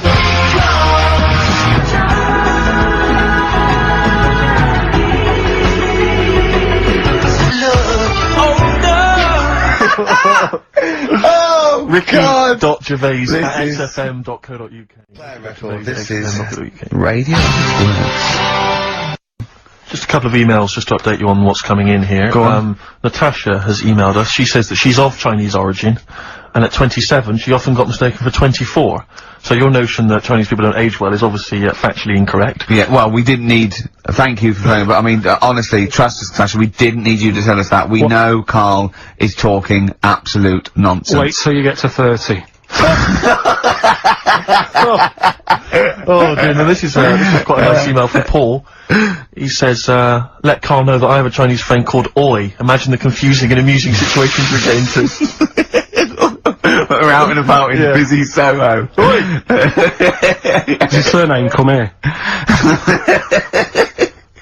Speaker 6: Oh, God!
Speaker 3: Ricky.gervais
Speaker 6: This
Speaker 3: at
Speaker 6: is-
Speaker 3: xfm.co.uk.
Speaker 6: Play a record. This is
Speaker 3: xfm.co.uk.
Speaker 6: Radio Works.
Speaker 3: Just a couple of emails just to update you on what's coming in here.
Speaker 6: Go on.
Speaker 3: Natasha has emailed us. She says that she's of Chinese origin, and at 27 she often got mistaken for 24. So your notion that Chinese people don't age well is obviously factually incorrect.
Speaker 6: Yeah, well, we didn't need... thank you for playing, but I mean, honestly, trust us, Natasha, we didn't need you to tell us that. We know Karl is talking absolute nonsense.
Speaker 2: Wait till you get to 30.
Speaker 3: Oh dear, now this is quite a nice email from Paul. He says, let Karl know that I have a Chinese friend called Oi. Imagine the confusing and amusing situations we get into.
Speaker 6: We're out and about in busy Soho.
Speaker 2: Does his surname come here?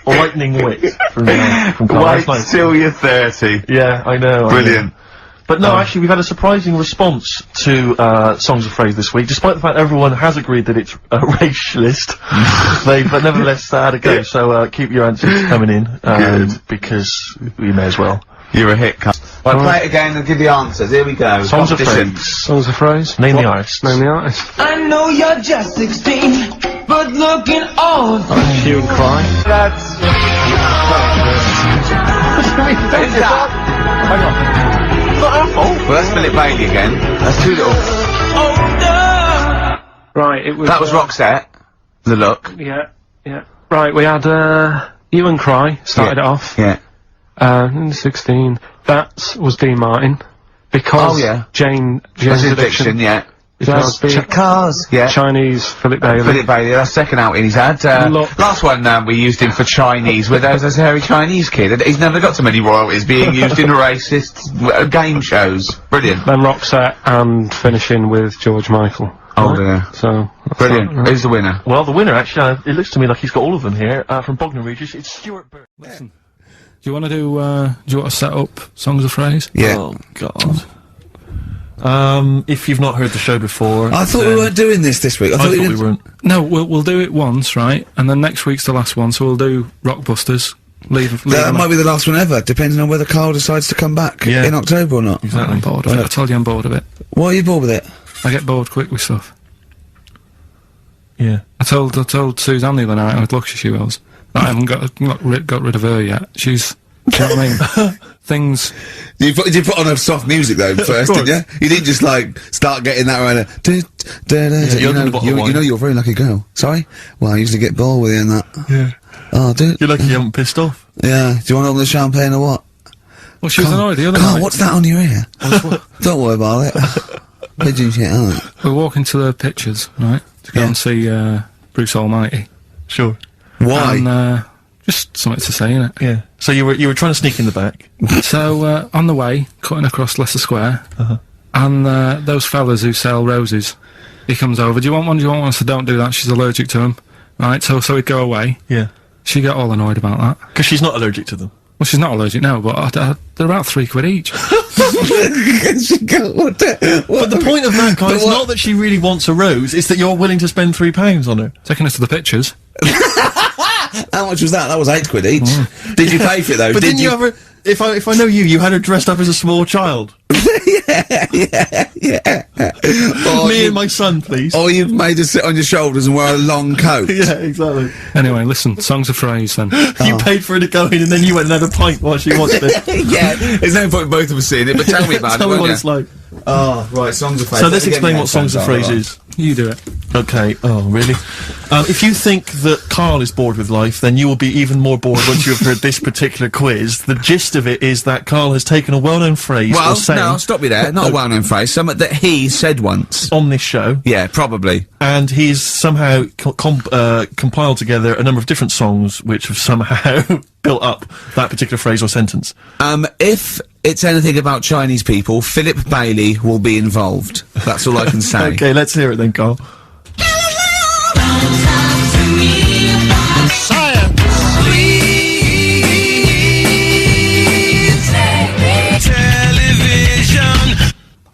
Speaker 3: Lightning wit from Karl.
Speaker 6: Wait
Speaker 3: That's nice.
Speaker 6: till you're 30.
Speaker 3: Yeah, I know.
Speaker 6: Brilliant.
Speaker 3: But no, actually, we've had a surprising response to Songs of Phrase this week, despite the fact everyone has agreed that it's a racialist. They've nevertheless had a go. So keep your answers coming in, because we may as well.
Speaker 6: You're a hit, Karl. Well, play it again and give the answers. Here we go.
Speaker 3: Songs of
Speaker 6: Competition.
Speaker 3: Phrase.
Speaker 2: Songs of Phrase?
Speaker 3: Name the artist.
Speaker 2: Name the artist.
Speaker 7: I know you're just 16, but looking all
Speaker 2: Hue and Cry.
Speaker 7: That's
Speaker 6: Well, that's Philip Bailey again. That's too little.
Speaker 7: older.
Speaker 2: Right, it was...
Speaker 6: That was Roxette. The look.
Speaker 2: Yeah, yeah. Right, we had, Hue and Cry started it off.
Speaker 6: Yeah.
Speaker 2: 16. That was Dean Martin. Because Jane's
Speaker 6: That's his
Speaker 2: Addiction.
Speaker 6: Diction, yeah.
Speaker 2: Because
Speaker 6: Cars. Yeah.
Speaker 2: Chinese Philip Bailey.
Speaker 6: Philip Bailey, that's second outing he's had.
Speaker 2: Look.
Speaker 6: Last one, we used him for Chinese, with as a hairy Chinese kid. He's never got so many royalties being used in racist game shows. Brilliant.
Speaker 2: Then Roxette and finishing with George Michael.
Speaker 6: Oh dear.
Speaker 2: So, that's
Speaker 6: Brilliant.
Speaker 2: that, right?
Speaker 6: Who's the winner?
Speaker 3: Well, the winner, actually, it looks to me like he's got all of them here, from Bognor Regis. It's Stuart Bird.
Speaker 2: Listen. Do you want to do you want to set up Songs of Phrase?
Speaker 6: Yeah.
Speaker 3: Oh, God. If you've not heard the show before...
Speaker 6: I thought we weren't doing this week. I
Speaker 3: I
Speaker 6: thought
Speaker 3: thought we weren't.
Speaker 2: No, we'll do it once, right? And then next week's the last one, so we'll do Rockbusters. Leave
Speaker 6: That
Speaker 2: them
Speaker 6: might be the last one ever, depending on whether Karl decides to come back
Speaker 3: Yeah.
Speaker 6: in October or not.
Speaker 2: I'm bored of it. I told you I'm bored of it.
Speaker 6: Why are you bored with it?
Speaker 2: I get bored quick with stuff.
Speaker 3: Yeah.
Speaker 2: I told Suzanne the other night how lucky she was that I haven't got rid of her yet. She's... Do you know what I mean? Things...
Speaker 6: Did you put on a soft music though first, didn't you? You didn't just like start getting that right.
Speaker 3: you opened a bottle of wine.
Speaker 6: You know you're a very lucky girl. Sorry? Well, I usually get bored with you and that.
Speaker 3: Yeah.
Speaker 6: Oh, dude.
Speaker 3: You're lucky you haven't pissed off.
Speaker 6: Yeah. Do you want to open the champagne or what?
Speaker 2: Well, she was annoyed the other
Speaker 6: Karl,
Speaker 2: night.
Speaker 6: what's that on your ear? Don't worry about it. Pigeon shit, aren't it?
Speaker 2: We're walking to the pictures, right? To go and see Bruce Almighty.
Speaker 3: Sure.
Speaker 6: Why?
Speaker 2: And just something to say, innit?
Speaker 3: Yeah. So you were trying to sneak in the back.
Speaker 2: So on the way, cutting across Leicester Square, and those fellas who sell roses, he comes over. Do you want one? Do you want one? I said, don't do that. She's allergic to them. Right. So he'd go away.
Speaker 3: Yeah.
Speaker 2: She got all annoyed about that.
Speaker 3: Because she's not allergic to them.
Speaker 2: Well, she's not allergic now, but they're about £3 each.
Speaker 6: What the-
Speaker 3: But the point of that, Karl, is not that she really wants a rose, it's that you're willing to spend £3 on her.
Speaker 2: Taking us to the pictures.
Speaker 6: How much was that? That was £8 each. Did you pay for it though?
Speaker 3: But didn't you ever... If I know you had her dressed up as a small child.
Speaker 6: Yeah.
Speaker 1: Or
Speaker 3: Me and my son, please.
Speaker 1: Or you've made her sit on your shoulders and wear a long coat.
Speaker 3: Yeah, exactly.
Speaker 2: Anyway, listen, songs of phrase then.
Speaker 3: You paid for her to go in, and then you went and had a pint while she watched it.
Speaker 1: Yeah, there's no point in both of us seeing it, but tell me about
Speaker 3: Tell
Speaker 1: it.
Speaker 3: me
Speaker 1: won't
Speaker 3: what
Speaker 1: you?
Speaker 3: it's like.
Speaker 1: Oh, right, songs of phrase.
Speaker 3: So let's
Speaker 1: Again,
Speaker 3: explain
Speaker 1: yeah,
Speaker 3: what songs of phrase is.
Speaker 2: You do it.
Speaker 3: Okay. Oh, really? If you think that Karl is bored with life, then you will be even more bored once you have heard this particular quiz. The gist of it is that Karl has taken a well-known phrase
Speaker 1: Well,
Speaker 3: or saying
Speaker 1: no, stop you there. Not a well-known phrase. Something that he said once.
Speaker 3: on this show,
Speaker 1: Yeah, probably.
Speaker 3: and he's somehow compiled together a number of different songs which have somehow built up that particular phrase or sentence.
Speaker 1: If it's anything about Chinese people, Philip Bailey will be involved. That's all I can say.
Speaker 3: Okay, let's hear it then, Karl.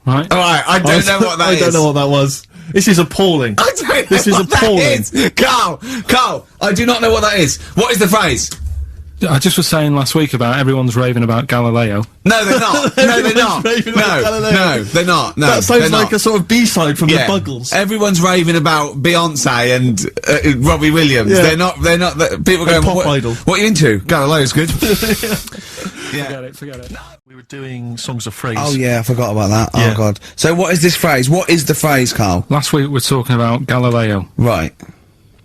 Speaker 2: Right?
Speaker 1: Alright, I don't know what that is.
Speaker 3: I don't know what that was. This is appalling.
Speaker 1: I don't know
Speaker 3: This is
Speaker 1: what that
Speaker 3: appalling.
Speaker 1: is. Carl, I do not know what that is. What is the phrase?
Speaker 2: I just was saying last week about everyone's raving about Galileo.
Speaker 1: No, they're not. No, they're not.
Speaker 3: raving about Galileo.
Speaker 1: No, they're not. No,
Speaker 3: That sounds
Speaker 1: they're
Speaker 3: like
Speaker 1: not.
Speaker 3: a sort of B-side from
Speaker 1: Yeah.
Speaker 3: the Buggles.
Speaker 1: Everyone's raving about Beyonce and Robbie Williams.
Speaker 3: Yeah.
Speaker 1: They're not. People going.
Speaker 3: Pop
Speaker 1: what,
Speaker 3: Idol.
Speaker 1: What are you into? Galileo's good.
Speaker 2: Forget it.
Speaker 3: We were doing songs of phrase.
Speaker 1: Oh yeah, I forgot about that.
Speaker 3: Yeah.
Speaker 1: Oh god. So what is this phrase? What is the phrase, Carl?
Speaker 2: Last week we were talking about Galileo,
Speaker 1: Right.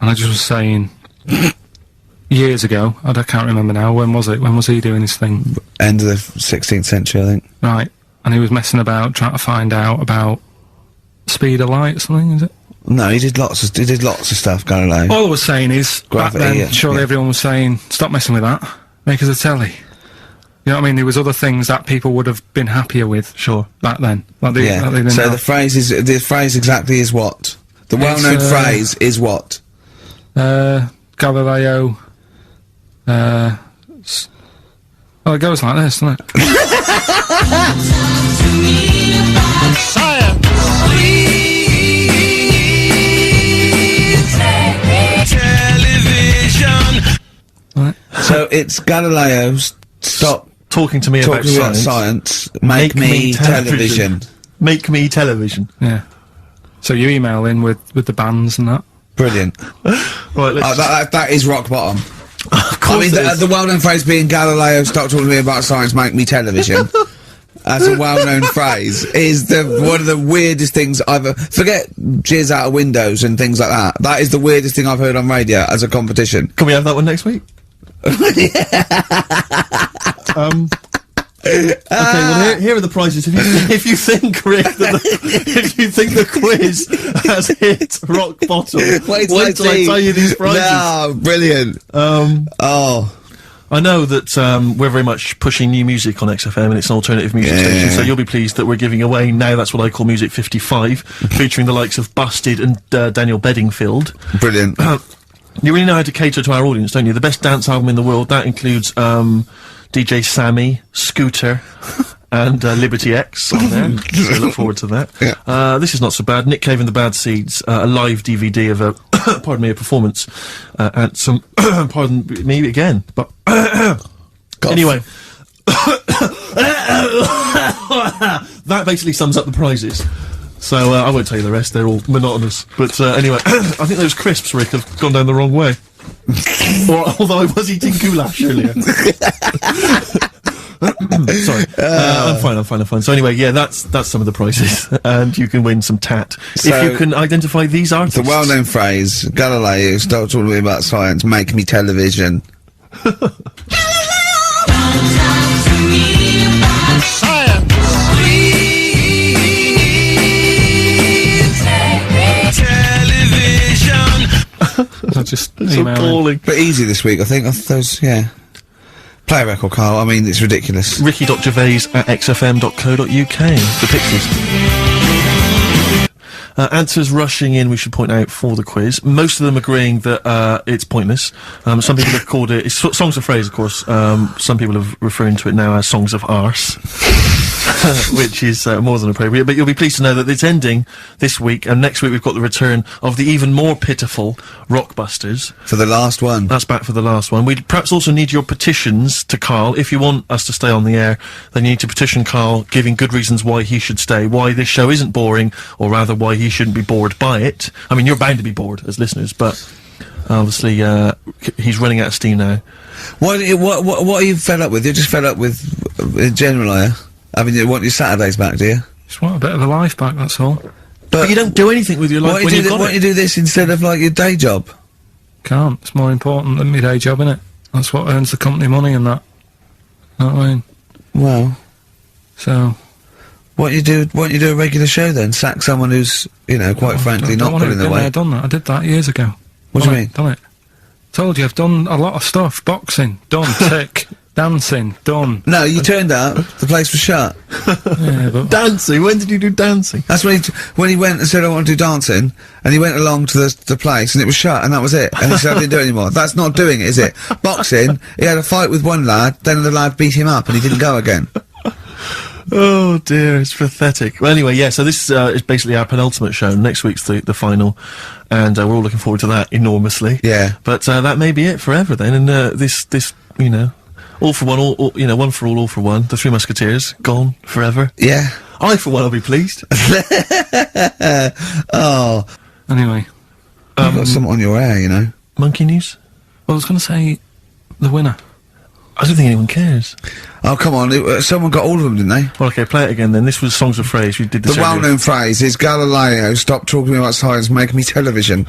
Speaker 2: and I just was saying, years ago, I can't remember now, when was it? When was he doing his thing?
Speaker 1: End of the 16th century, I think.
Speaker 2: Right, and he was messing about, trying to find out about speed of light or something, is it?
Speaker 1: No, he did lots of stuff, Galileo.
Speaker 2: All I was saying is, back
Speaker 1: Gravity,
Speaker 2: then,
Speaker 1: yeah,
Speaker 2: surely
Speaker 1: yeah.
Speaker 2: everyone was saying, stop messing with that, make us a telly. You know what I mean? There was other things that people would have been happier with.
Speaker 3: Sure.
Speaker 2: Back then. Like they,
Speaker 1: Yeah.
Speaker 2: like they didn't
Speaker 1: So
Speaker 2: have.
Speaker 1: the phrase exactly is what? The well-known phrase is what?
Speaker 2: Galileo, well, it goes like this, doesn't it? Right.
Speaker 1: So it's Galileo's stop
Speaker 3: Talking to me about
Speaker 1: talking about
Speaker 3: science.
Speaker 1: science. Make me television.
Speaker 3: Make me television.
Speaker 2: Yeah. So you email in with the bands and that.
Speaker 1: Brilliant.
Speaker 3: Right, let's...
Speaker 1: That is rock bottom.
Speaker 3: of course it is.
Speaker 1: The well-known phrase being Galileo, stop talking to me about science, make me television. As a well-known phrase is one of the weirdest things forget jizz out of windows and things like that. That is the weirdest thing I've heard on radio as a competition.
Speaker 3: Can we have that one next week? Okay, well here are the prizes. If you think, Rick, if you think the quiz has hit rock bottom, wait till I tell you these prizes.
Speaker 1: No, brilliant.
Speaker 3: I know that we're very much pushing new music on XFM, and it's an alternative music station, so you'll be pleased that we're giving away now That's What I Call Music 55, featuring the likes of Busted and Daniel Bedingfield.
Speaker 1: Brilliant.
Speaker 3: You really know how to cater to our audience, don't you? The best dance album in the world, that includes DJ Sammy, Scooter, and Liberty X on there. So look forward to that.
Speaker 1: Yeah.
Speaker 3: This is not so bad. Nick Cave and the Bad Seeds, a live DVD of a, pardon me, a performance, and some, pardon me again, but, anyway. That basically sums up the prizes. So, I won't tell you the rest, they're all monotonous. But, anyway, I think those crisps, Rick, have gone down the wrong way. Although I was eating goulash earlier. Sorry. I'm fine. So anyway, yeah, that's some of the prizes. And you can win some tat.
Speaker 1: So,
Speaker 3: if you can identify these artists.
Speaker 1: The well-known phrase, Galileo, stop talking to me about science, make me television.
Speaker 2: So just
Speaker 3: It's
Speaker 2: email in.
Speaker 3: appalling.
Speaker 1: But easy this week, I think. Those, yeah. Play a record, Carl. I mean, it's ridiculous.
Speaker 3: Ricky.gervais@xfm.co.uk. The pictures. Answers rushing in, we should point out, for the quiz. Most of them agreeing that it's pointless. Some people have called it... It's songs of phrase, of course. Some people are referring to it now as songs of arse. which is more than appropriate. But you'll be pleased to know that it's ending this week, and next week we've got the return of the even more pitiful Rockbusters.
Speaker 6: For the last one.
Speaker 3: That's back for the last one. We'd perhaps also need your petitions to Karl. If you want us to stay on the air, then you need to petition Karl, giving good reasons why he should stay, why this show isn't boring, or rather why he shouldn't be bored by it. I mean, you're bound to be bored as listeners, but obviously he's running out of steam now.
Speaker 6: What are you fed up with? You're just fed up with, in general, are you? I mean, you want your Saturdays back, do you?
Speaker 2: Just want a bit of a life back, that's all.
Speaker 3: But you don't do anything with your life when you've got it.
Speaker 6: Why don't you do this instead of, like, your day job?
Speaker 2: Can't. It's more important than my day job, innit? That's what earns the company money and that. Know what I mean?
Speaker 6: Well...
Speaker 2: So...
Speaker 6: Why don't you do a regular show then? Sack someone who's, you know, quite frankly, not putting their weight.
Speaker 2: I've done that. I did that years ago.
Speaker 6: What do you mean?
Speaker 2: Done it. Told you, I've done a lot of stuff. Boxing, done. Tick. Dancing, done.
Speaker 6: No, you turned up, the place was shut.
Speaker 2: Yeah, but...
Speaker 3: Dancing? When did you do dancing?
Speaker 6: That's when he went and said, I want to do dancing, and he went along to the place, and it was shut, and that was it. And he said, I didn't do it anymore. That's not doing it, is it? Boxing, he had a fight with one lad, then the lad beat him up, and he didn't go again.
Speaker 3: Oh dear, it's pathetic. Well, anyway, yeah, so this is basically our penultimate show. Next week's the final, and we're all looking forward to that enormously.
Speaker 6: Yeah.
Speaker 3: But that may be it forever then, and this, you know, all for one, you know, one for all for one. The Three Musketeers, gone forever.
Speaker 6: Yeah.
Speaker 3: I, for one, will be pleased.
Speaker 6: Oh.
Speaker 2: Anyway.
Speaker 6: You've got something on your hair, you know.
Speaker 3: Monkey news?
Speaker 2: Well, I was going to say the winner.
Speaker 3: I don't think anyone cares.
Speaker 6: Oh, come on, someone got all of them, didn't they?
Speaker 3: Well, okay, play it again then. This was Songs of Phrase. We did this
Speaker 6: The well-known phrase is, Galileo, stop talking about science, make me television.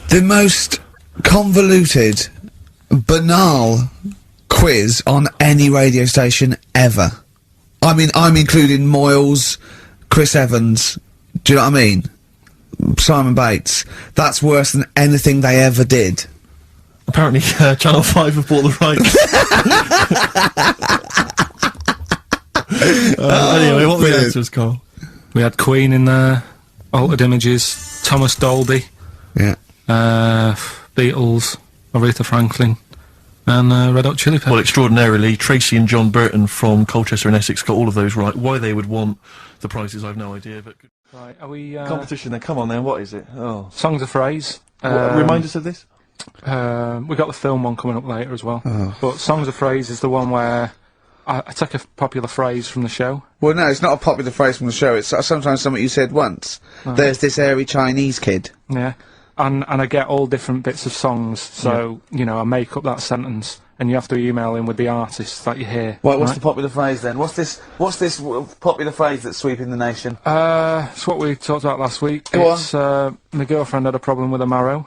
Speaker 6: The most convoluted, banal quiz on any radio station ever. I mean, I'm including Moyles, Chris Evans, do you know what I mean? Simon Bates. That's worse than anything they ever did.
Speaker 3: Apparently, Channel 5 have bought the rights. Anyway, what were the answers, Karl?
Speaker 2: We had Queen in there, Altered Images, Thomas Dolby,
Speaker 6: Yeah.
Speaker 2: Beatles, Aretha Franklin, and Red Hot Chili Peppers.
Speaker 3: Well, extraordinarily, Tracy and John Burton from Colchester and Essex got all of those right. Why they would want the prizes, I've no idea, but...
Speaker 2: Right, are we...
Speaker 3: Competition then, come on then, what is it? Oh.
Speaker 2: Songs of Phrase.
Speaker 3: Remind us of this?
Speaker 2: We got the film one coming up later as well. But Songs of Phrase is the one where I take a popular phrase from the show.
Speaker 6: Well, no, it's not a popular phrase from the show. It's sometimes something you said once. There's this airy Chinese kid.
Speaker 2: Yeah. And I get all different bits of songs, so, you know, I make up that sentence, and you have to email in with the artist that you hear.
Speaker 6: What's the popular phrase then? What's this popular phrase that's sweeping the nation?
Speaker 2: It's what we talked about last week.
Speaker 6: Go
Speaker 2: on. My girlfriend had a problem with a marrow.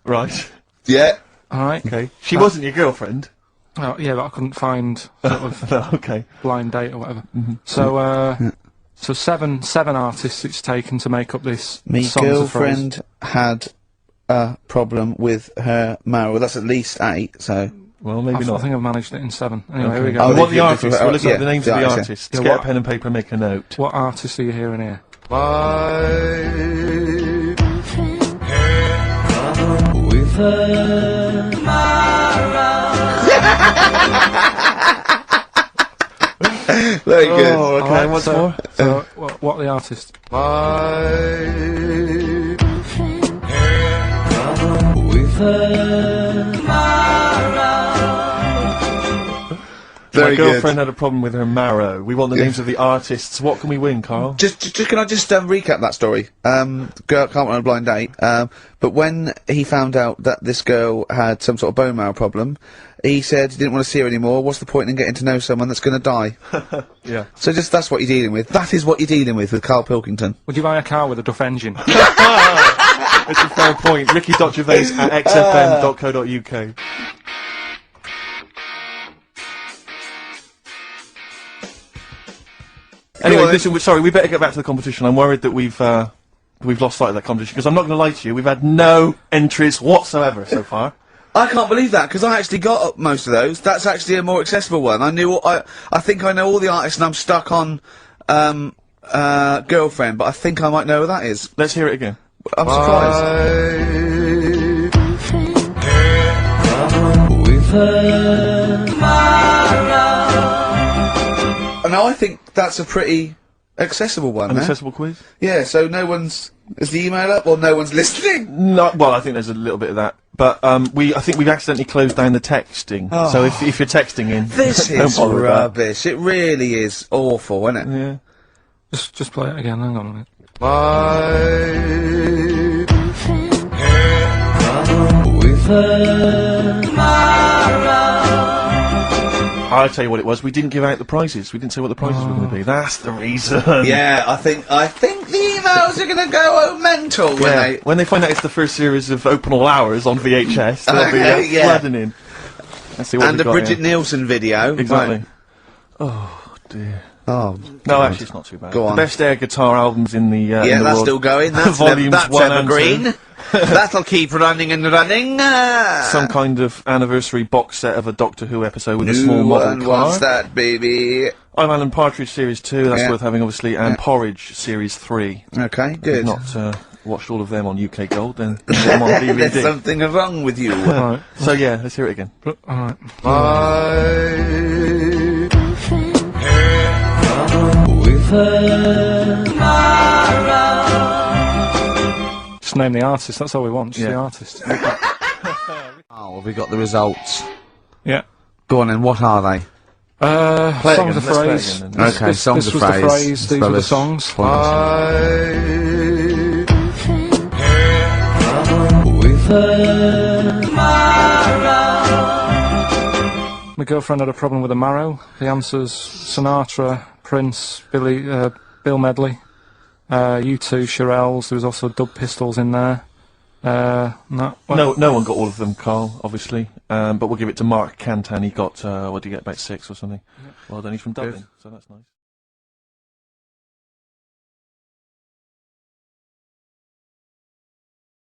Speaker 3: Right.
Speaker 6: Yeah.
Speaker 2: Alright.
Speaker 3: Okay. She wasn't your girlfriend?
Speaker 2: Oh, yeah, but I couldn't find sort of
Speaker 3: No, okay.
Speaker 2: blind date or whatever. So, so seven artists it's taken to make up this
Speaker 6: Me
Speaker 2: Songs of Phrase.
Speaker 6: girlfriend had a problem with her marrow. That's at least 8, so...
Speaker 3: Well, maybe
Speaker 2: I
Speaker 3: not.
Speaker 2: think I've managed it in 7. Anyway, here we
Speaker 3: Okay.
Speaker 2: go.
Speaker 3: We want the
Speaker 6: yeah,
Speaker 3: artists. We'll look
Speaker 6: yeah,
Speaker 3: up the names
Speaker 6: the
Speaker 3: of the
Speaker 6: artist,
Speaker 3: artists.
Speaker 2: yeah.
Speaker 3: Get a
Speaker 2: What-
Speaker 3: pen and paper and make a note.
Speaker 2: What artists are you hearing here?
Speaker 7: With her
Speaker 6: Very good.
Speaker 3: Oh, okay,
Speaker 2: Alright,
Speaker 3: once
Speaker 2: so,
Speaker 3: more.
Speaker 2: So, what are the artists?
Speaker 7: with her
Speaker 6: Very
Speaker 3: My
Speaker 6: good.
Speaker 3: girlfriend had a problem with her marrow. We want the names of the artists. What can we win, Karl?
Speaker 6: Just can I just recap that story? Girl can't run a blind date. But when he found out that this girl had some sort of bone marrow problem, he said he didn't want to see her anymore. What's the point in getting to know someone that's going to die?
Speaker 3: Yeah.
Speaker 6: So that's what you're dealing with. That is what you're dealing with Karl Pilkington.
Speaker 2: Would you buy a car with a Duff engine?
Speaker 3: It's a fair point. Ricky.gervais at xfm.co.uk. Anyway, listen, sorry, we better get back to the competition. I'm worried that we've lost sight of that competition, because I'm not going to lie to you, we've had no entries whatsoever so far.
Speaker 6: I can't believe that, because I actually got up most of those. That's actually a more accessible one. I think I know all the artists, and I'm stuck on,
Speaker 1: Girlfriend, but I think I might know who that is.
Speaker 3: Let's hear it again.
Speaker 1: I'm surprised. And I think that's a pretty accessible one.
Speaker 3: An
Speaker 1: there.
Speaker 3: accessible quiz?
Speaker 1: Yeah, so no one's... Is the email up or no one's listening?
Speaker 3: No, well, I think there's a little bit of that. But, I think we've accidentally closed down the texting. So if you're texting in...
Speaker 1: This
Speaker 3: don't
Speaker 1: is
Speaker 3: bother with that.
Speaker 1: rubbish. It really is awful, isn't it?
Speaker 3: Yeah.
Speaker 2: Just play it again, hang on a minute.
Speaker 3: I'll tell you what it was. We didn't give out the prizes. We didn't say what the prizes were going to be. That's the reason.
Speaker 1: Yeah, I think the emails are going to go mental
Speaker 3: When they find out it's the first series of Open All Hours on VHS, they'll be
Speaker 1: Yeah.
Speaker 3: flooding in. Let's see what
Speaker 1: and
Speaker 3: we've
Speaker 1: a
Speaker 3: got
Speaker 1: Bridget
Speaker 3: here.
Speaker 1: Nielsen video.
Speaker 3: Exactly.
Speaker 1: Right.
Speaker 3: Oh dear.
Speaker 1: Oh,
Speaker 3: No, actually, it's not too bad.
Speaker 1: Go on.
Speaker 3: The best air guitar albums in the
Speaker 1: yeah,
Speaker 3: in the
Speaker 1: that's
Speaker 3: world.
Speaker 1: still going. That's,
Speaker 3: Volumes
Speaker 1: that's
Speaker 3: 1 and 2.
Speaker 1: evergreen. That'll keep running and running.
Speaker 3: Some kind of anniversary box set of a Doctor Who episode with a
Speaker 1: New
Speaker 3: small model
Speaker 1: one
Speaker 3: car.
Speaker 1: wants that, baby.
Speaker 3: I'm Alan Partridge Series 2, that's
Speaker 1: Yeah.
Speaker 3: worth having obviously, and Porridge Series 3.
Speaker 1: Okay,
Speaker 3: If
Speaker 1: good.
Speaker 3: you've not watched all of them on UK Gold, then get them on DVD.
Speaker 1: There's something wrong with you.
Speaker 2: Right.
Speaker 3: So yeah, let's hear it again.
Speaker 2: Alright. Just name the artist, that's all we want, just the
Speaker 3: Yeah.
Speaker 2: artist.
Speaker 5: Oh, have we got the results?
Speaker 2: Yeah.
Speaker 5: Go on then, what are they?
Speaker 3: Play it
Speaker 2: Songs
Speaker 3: again,
Speaker 2: of
Speaker 3: let's play it
Speaker 2: phrase.
Speaker 3: again then.
Speaker 5: Okay, songs
Speaker 2: this
Speaker 5: of
Speaker 2: was
Speaker 5: phrase.
Speaker 2: the phrase, these were the songs. My girlfriend had a problem with a marrow. The answer's Sinatra, Prince, Bill Medley, U2, Shirelles. There was also Dub Pistols in there. No
Speaker 3: No one got all of them, Carl, obviously. But we'll give it to Mark Cantan. He got, what did he get, about 6 or something? Well done, he's from Dublin, so that's nice.